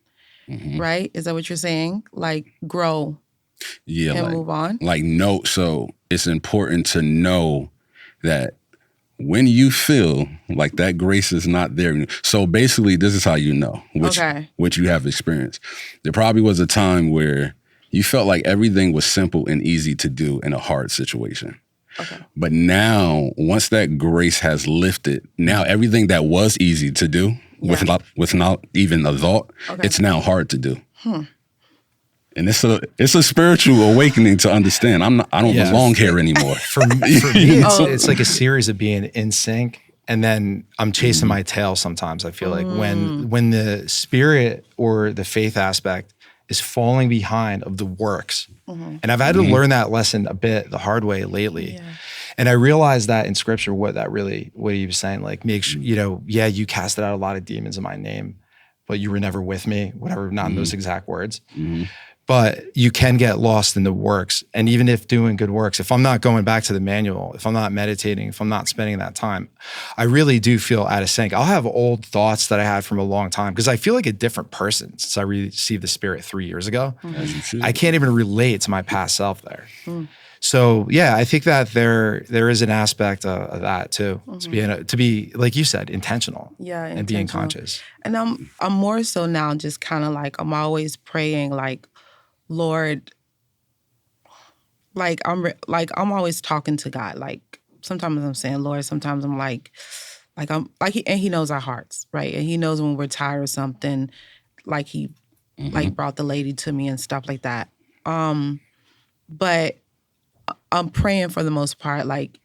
right? Is that what you're saying? Like grow and move on? No, so it's important to know that when you feel like that grace is not there. So basically, this is how you know, which you have experienced. There probably was a time where you felt like everything was simple and easy to do in a hard situation. Okay. But now, once that grace has lifted, now everything that was easy to do without even a thought, it's now hard to do. And it's a spiritual awakening to understand. I don't belong here anymore. For me, it's like a series of being in sync, and then I'm chasing my tail sometimes. I feel like when the spirit or the faith aspect is falling behind of the works. And I've had to learn that lesson a bit the hard way lately. Yeah. And I realized that in scripture, what he was saying, like, make sure, you casted out a lot of demons in my name, but you were never with me, whatever, not in those exact words. But you can get lost in the works. And even if doing good works, if I'm not going back to the manual, if I'm not meditating, if I'm not spending that time, I really do feel out of sync. I'll have old thoughts that I had from a long time because I feel like a different person since I received the Spirit 3 years ago. As you should. I can't even relate to my past self there. So yeah, I think that there is an aspect of that too. To be, like you said, intentional. And being conscious. And I'm more so now just kind of like, I'm always praying like, Lord, like I'm always talking to God. Like sometimes I'm saying, Lord, sometimes I'm like I'm like, and He knows our hearts, right? And He knows when we're tired of something. Like He like brought the lady to me and stuff like that. But I'm praying for the most part. Like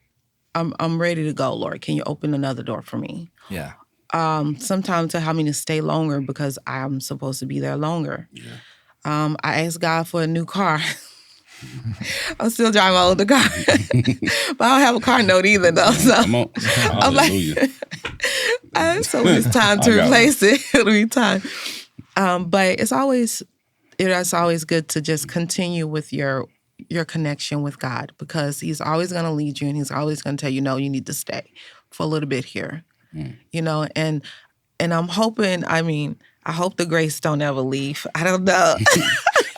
I'm ready to go, Lord. Can you open another door for me? Yeah. Sometimes to help me to stay longer because I'm supposed to be there longer. Yeah. I asked God for a new car. I'm still driving my older car. But I don't have a car note either, though. So I'm like, so it's time to replace it. It'll be time. But it's always good to just continue with your connection with God because He's always going to lead you and He's always going to tell you, no, you need to stay for a little bit here. And I'm hoping, I hope the grace don't ever leave. I don't know.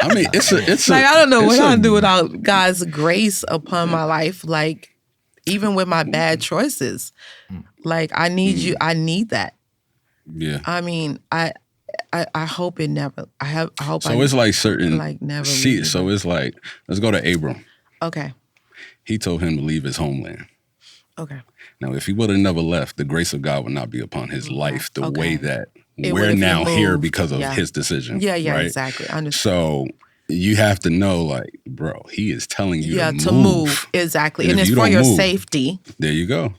It's like, I don't know what I'll do without God's grace upon my life. Like, even with my bad choices, like I need you. I need that. Yeah. I hope it never. I hope. So it's like certain. Like never. So it's like, let's go to Abram. Okay. He told him to leave his homeland. Okay. Now, if he would have never left, the grace of God would not be upon his life the way that we're now here because of his decision. Yeah, right? Exactly. I understand. So you have to know, like, bro, He is telling you to move. Exactly. And it's for your safety. There you go.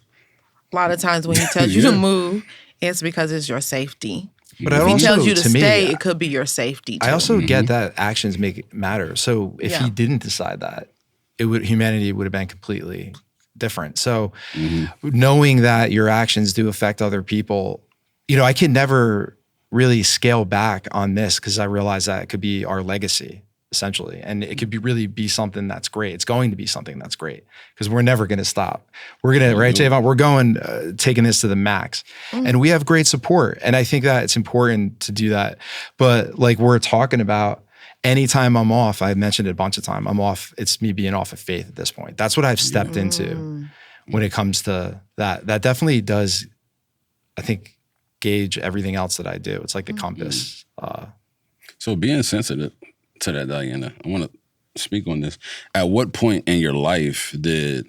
A lot of times when He tells you to move, it's because it's your safety. But if He tells you to stay, it could be your safety too. I also get that actions matter. So if He didn't decide that, humanity would have been completely different. So knowing that your actions do affect other people, I can never really scale back on this because I realize that it could be our legacy essentially. And it could really be something that's great. It's going to be something that's great because we're never going to stop. We're going to, right, Javvon? We're going, taking this to the max and we have great support. And I think that it's important to do that. But like we're talking about, anytime I'm off, I mentioned it a bunch of times, I'm off. It's me being off of faith at this point. That's what I've stepped into when it comes to that. That definitely does, I think, gauge everything else that I do. It's like the compass. So being sensitive to that, Diana, I want to speak on this. At what point in your life did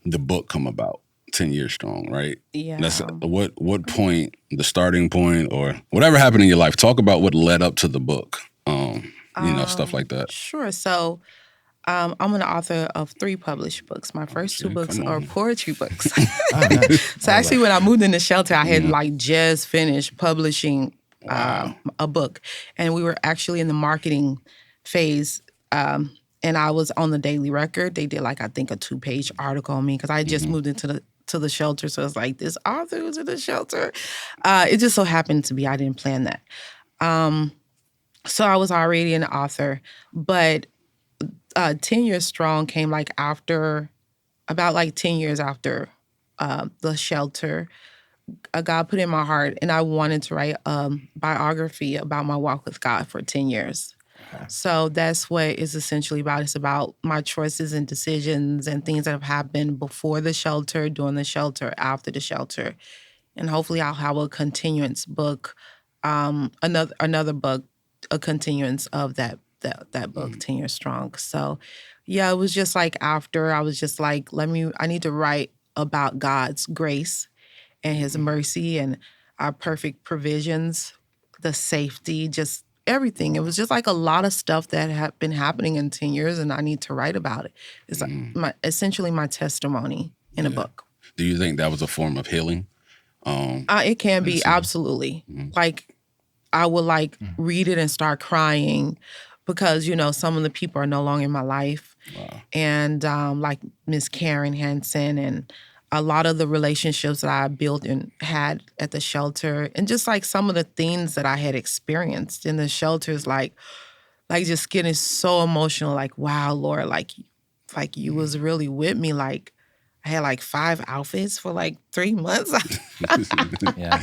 the book come about? 10 Years Strong, right? Yeah. That's what point, the starting point, or whatever happened in your life. Talk about what led up to the book. Stuff like that. Sure. So I'm an author of 3 published books. My first 2 books are poetry books. So actually when I moved into shelter, I had just finished publishing a book. And we were actually in the marketing phase. And I was on the Daily Record. They did I think a 2-page article on me because I just moved into the shelter. So it's like, this author was in the shelter. It just so happened to be, I didn't plan that. So I was already an author, but 10 Years Strong came about 10 years after the shelter God put in my heart, and I wanted to write a biography about my walk with God for 10 years. So that's what it's essentially about. It's about my choices and decisions and things that have happened before the shelter, during the shelter, after the shelter. And hopefully I'll have a continuance book, another book, a continuance of that book, 10 Years Strong. So yeah, it was just like after I was just like, I need to write about God's grace and his mercy and our perfect provisions, the safety, just everything. It was just like a lot of stuff that had been happening in 10 years, and I need to write about it. It's like essentially my testimony in a book. Do you think that was a form of healing? It can be, absolutely. Like, I would read it and start crying because, some of the people are no longer in my life. Wow. And like Miss Karen Hansen and a lot of the relationships that I built and had at the shelter, and just like some of the things that I had experienced in the shelters, like just getting so emotional, like, wow, Lord, like you was really with me. Like I had 5 outfits for 3 months. Yeah.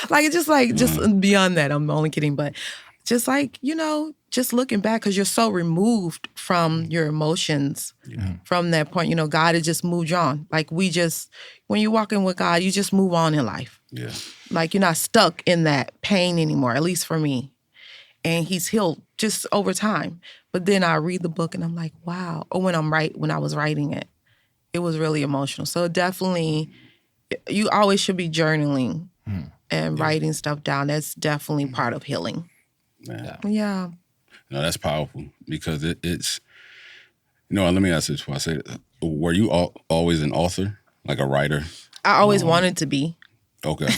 Like it's just beyond that. I'm only kidding, but just just looking back, because you're so removed from your emotions from that point. God has just moved you on. Like when you're walking with God, you just move on in life. Yeah. Like you're not stuck in that pain anymore, at least for me. And he's healed just over time. But then I read the book and I'm like, wow. Or when I was writing it, it was really emotional. So definitely, you always should be journaling and writing stuff down. That's definitely part of healing. Yeah. No, that's powerful because it's. Let me ask this before I say it. Were you always an author, like a writer? I always wanted to be. Okay,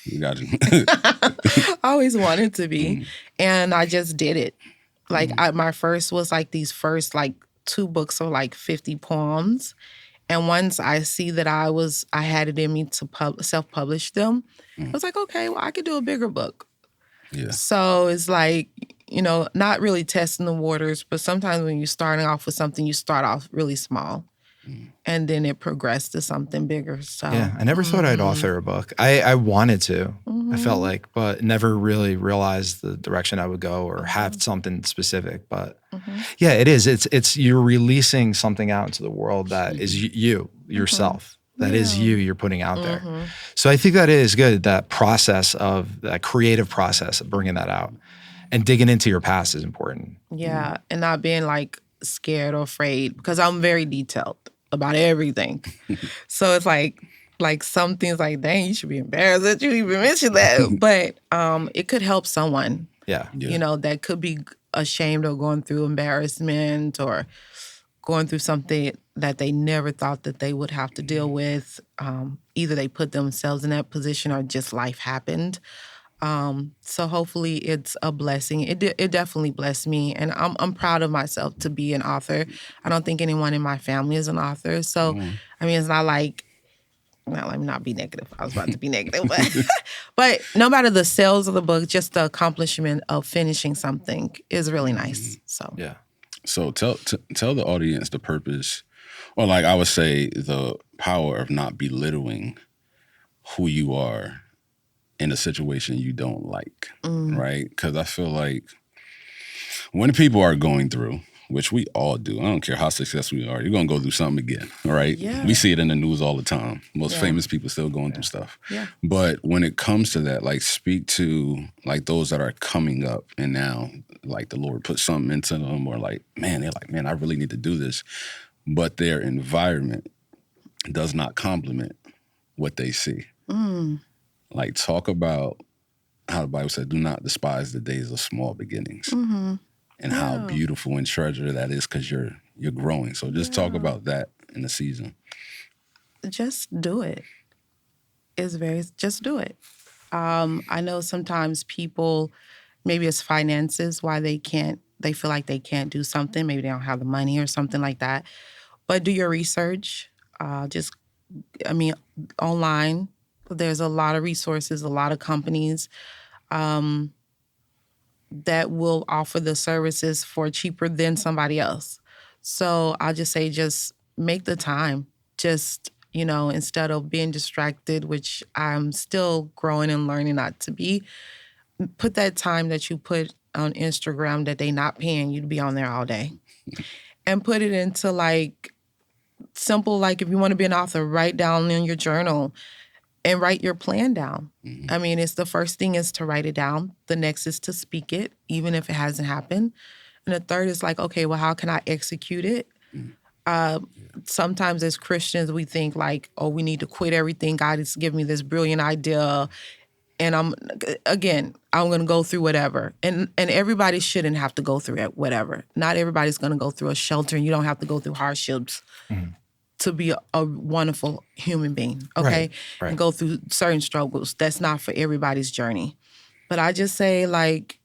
you got you. I always wanted to be, and I just did it. My first was these first 2 books of 50 poems. And once I see that I had it in me to self-publish them, I was like, okay, well, I could do a bigger book. Yeah. So it's not really testing the waters, but sometimes when you're starting off with something, you start off really small. And then it progressed to something bigger. So yeah, I never thought I'd author a book. I wanted to, I felt like, but never really realized the direction I would go or have something specific. But yeah, it is. It's you're releasing something out into the world that is you, yourself. That is you're putting out there. So I think that is good, that creative process of bringing that out. And digging into your past is important. Yeah, and not being scared or afraid, because I'm very detailed about everything. So it's like some things dang, you should be embarrassed that you even mentioned that. But it could help someone. Yeah. That could be ashamed of going through embarrassment or going through something that they never thought that they would have to deal with. Either they put themselves in that position or just life happened. So hopefully it's a blessing. It definitely blessed me, and I'm proud of myself to be an author. I don't think anyone in my family is an author. So I mean, it's not let me not be negative. I was about to be negative, but no matter the sales of the book, just the accomplishment of finishing something is really nice. So yeah. So tell the audience the purpose, or I would say the power of not belittling who you are in a situation you don't like, right? Because I feel like when people are going through, which we all do, I don't care how successful we are, you're going to go through something again, right? Yeah. We see it in the news all the time. Most famous people still going through stuff. Yeah. But when it comes to that, speak to those that are coming up and now, the Lord put something into them, or man, I really need to do this. But their environment does not complement what they see. Talk about how the Bible said, do not despise the days of small beginnings, and how beautiful and treasure that is, because you're growing. So just talk about that in the season. Just do it. Just do it. I know sometimes people, maybe it's finances, why they feel like they can't do something. Maybe they don't have the money or something like that. But do your research. Online, there's a lot of resources, a lot of companies that will offer the services for cheaper than somebody else. So I'll just say, just make the time. Just, instead of being distracted, which I'm still growing and learning not to be. Put that time that you put on Instagram that they not paying you to be on there all day, and put it into like simple, like if you want to be an author, write down in your journal and write your plan down. Mm-hmm. I mean, it's the first thing is to write it down. The next is to speak it, even if it hasn't happened. And the third is like, okay, well, how can I execute it? Sometimes as Christians, we think like, oh, we need to quit everything. God has given me this brilliant idea. And I'm going to go through whatever. And everybody shouldn't have to go through whatever. Not everybody's going to go through a shelter, and you don't have to go through hardships to be a wonderful human being, okay? Right. And go through certain struggles. That's not for everybody's journey. But I just say, like,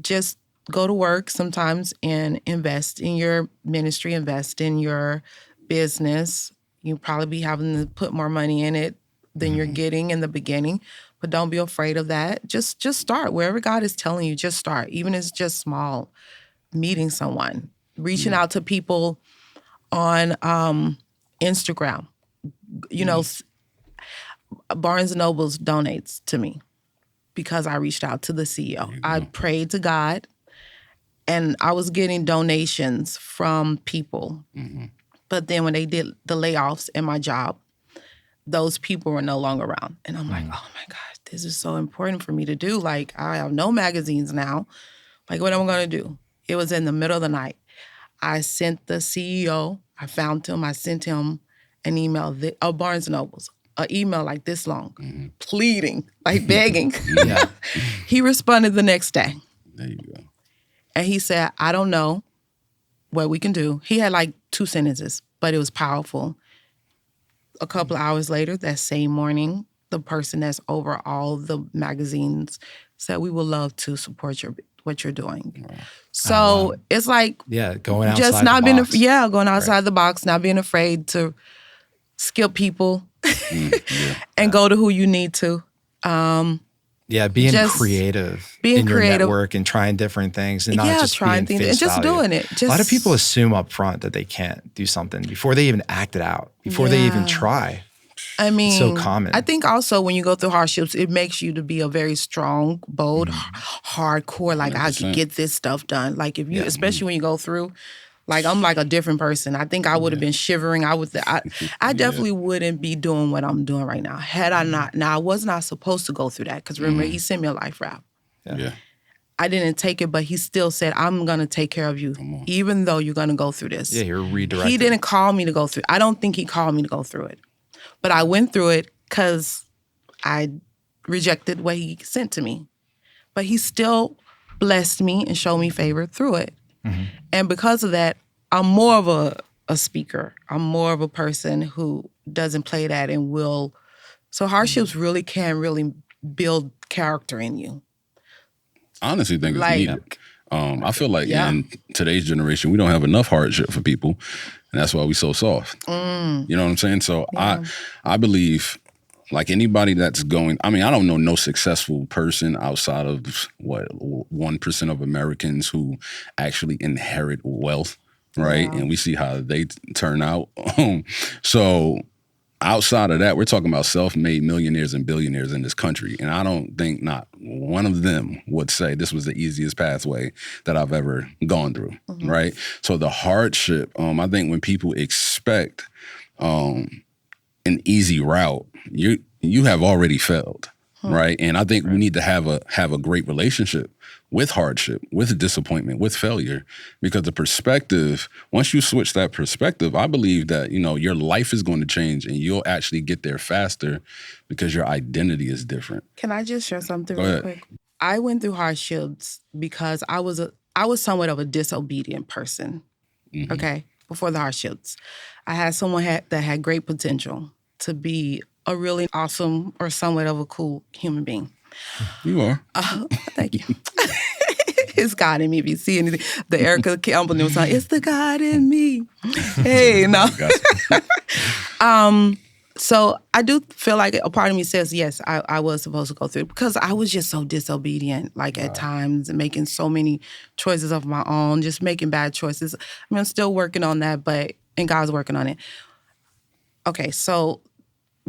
just go to work sometimes and invest in your ministry, invest in your business. You'll probably be having to put more money in it than you're getting in the beginning. But don't be afraid of that. Just start. Wherever God is telling you, just start. Even if it's just small. Meeting someone. Reaching out to people on Instagram. Barnes & Noble donates to me because I reached out to the CEO. I prayed to God, and I was getting donations from people. But then when they did the layoffs in my job, those people were no longer around. And I'm like, oh my gosh, this is so important for me to do. Like, I have no magazines now. Like, what am I going to do? It was in the middle of the night. I sent the CEO, I found him, I sent him an email of Barnes & Noble's, an email like this long, pleading, like begging. He responded the next day. There you go. And he said, I don't know what we can do. He had like 2 sentences, but it was powerful. A couple of hours later, that same morning, the person that's over all the magazines said, we would love to support what you're doing. Wow. So it's like going outside just not the being box. going outside the box, not being afraid to skip people and go to who you need to. Being creative in your network and trying different things and not just trying things and just doing it. A lot of people assume up front that they can't do something before they even act it out, before they even try. I mean, it's so common. I think also when you go through hardships, it makes you to be a very strong, bold, hardcore, like 100%. I can get this stuff done. Like if you, especially when you go through, like I'm like a different person. I think I would have been shivering. I definitely wouldn't be doing what I'm doing right now had I not. Now I was not supposed to go through that because remember he sent me a life raft. I didn't take it, but he still said, I'm going to take care of you, even though you're going to go through this. Yeah, you're redirected. He didn't call me to go through it. I don't think he called me to go through it. But I went through it because I rejected what he sent to me. But he still blessed me and showed me favor through it. And because of that, I'm more of a speaker. I'm more of a person who doesn't play that and will. So hardships really can really build character in you. I honestly think it's needed. I feel like in today's generation, we don't have enough hardship for people, and that's why we so soft. You know what I'm saying? So I believe, like anybody that's going, I mean, I don't know no successful person outside of 1% of Americans who actually inherit wealth, right? And we see how they turn out. So outside of that, we're talking about self-made millionaires and billionaires in this country. And I don't think not one of them would say this was the easiest pathway that I've ever gone through, right? So the hardship, I think when people expect an easy route, you have already failed, right? And I think we need to have a great relationship with hardship, with disappointment, with failure, because the perspective, once you switch that perspective, I believe that, your life is going to change and you'll actually get there faster because your identity is different. Can I just share something real quick? I went through hardships because I was somewhat of a disobedient person, okay, before the hardships. I had someone that had great potential to be a really awesome or somewhat of a cool human being. You are. Thank you. It's God in me. If you see anything, the Erica Campbell new song, it's the God in me. Hey, no. So I do feel like a part of me says, yes, I was supposed to go through it because I was just so disobedient, like at times, and making so many choices of my own, just making bad choices. I mean, I'm still working on that, and God's working on it. okay, so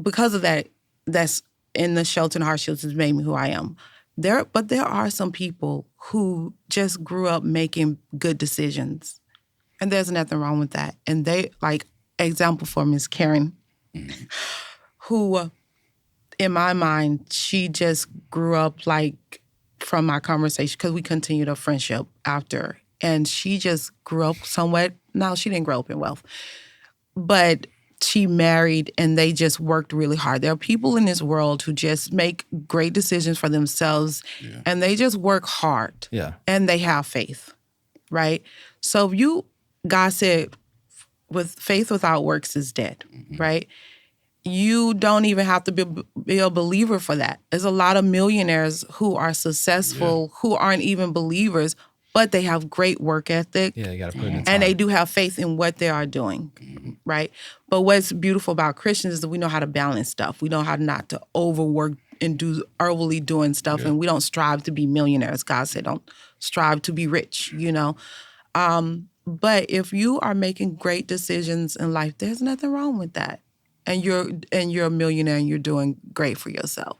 because of that, that's in the shelter and hardships has made me who I am. But there are some people who just grew up making good decisions. And there's nothing wrong with that. And they, like, example for Miss Karen, who, in my mind, she just grew up, like, from my conversation, because we continued a friendship after. And she just grew up somewhat, no, she didn't grow up in wealth, but she married and they just worked really hard. There are people in this world who just make great decisions for themselves and they just work hard and they have faith, right? So God said, with faith without works is dead, right? You don't even have to be a believer for that. There's a lot of millionaires who are successful who aren't even believers, but they have great work ethic. Yeah, you got to put in the time. And they do have faith in what they are doing, right? But what's beautiful about Christians is that we know how to balance stuff. We know how not to overwork and do overly doing stuff, and we don't strive to be millionaires. God said, don't strive to be rich, you know? But if you are making great decisions in life, there's nothing wrong with that. And you're a millionaire and you're doing great for yourself.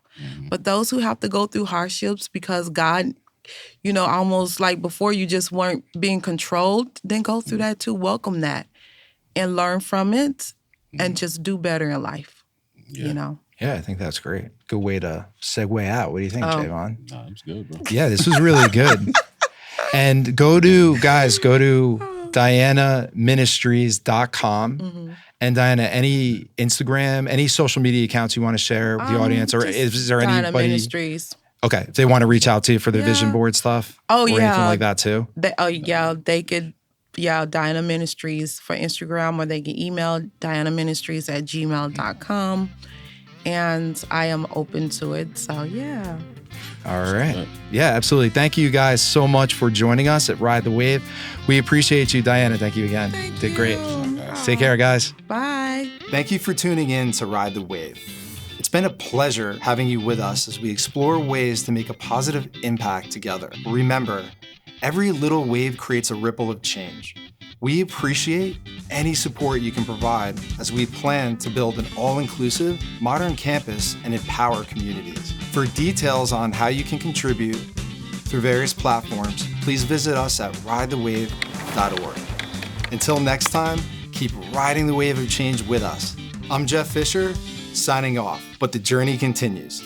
But those who have to go through hardships because God, you know, almost like before you just weren't being controlled, then go through that too. Welcome that and learn from it and just do better in life, you know? Yeah, I think that's great. Good way to segue out. What do you think, Javvon? Nah, it's good, bro. Yeah, this was really good. And go to dianaministries.com. And Diana, any Instagram, any social media accounts you want to share with the audience? Or is there Diana anybody? Ministries. Okay, if they want to reach out to you for the vision board stuff or anything like that too? They could, Diana Ministries for Instagram, or they can email dianaministries@gmail.com. And I am open to it, so yeah. All right. Yeah, absolutely. Thank you guys so much for joining us at Ride the Wave. We appreciate you, Diana. Thank you again. Did great. Take care, guys. Bye. Thank you for tuning in to Ride the Wave. It's been a pleasure having you with us as we explore ways to make a positive impact together. Remember, every little wave creates a ripple of change. We appreciate any support you can provide as we plan to build an all-inclusive, modern campus and empower communities. For details on how you can contribute through various platforms, please visit us at ridethewave.org. Until next time, keep riding the wave of change with us. I'm Jeff Fisher, signing off, but the journey continues.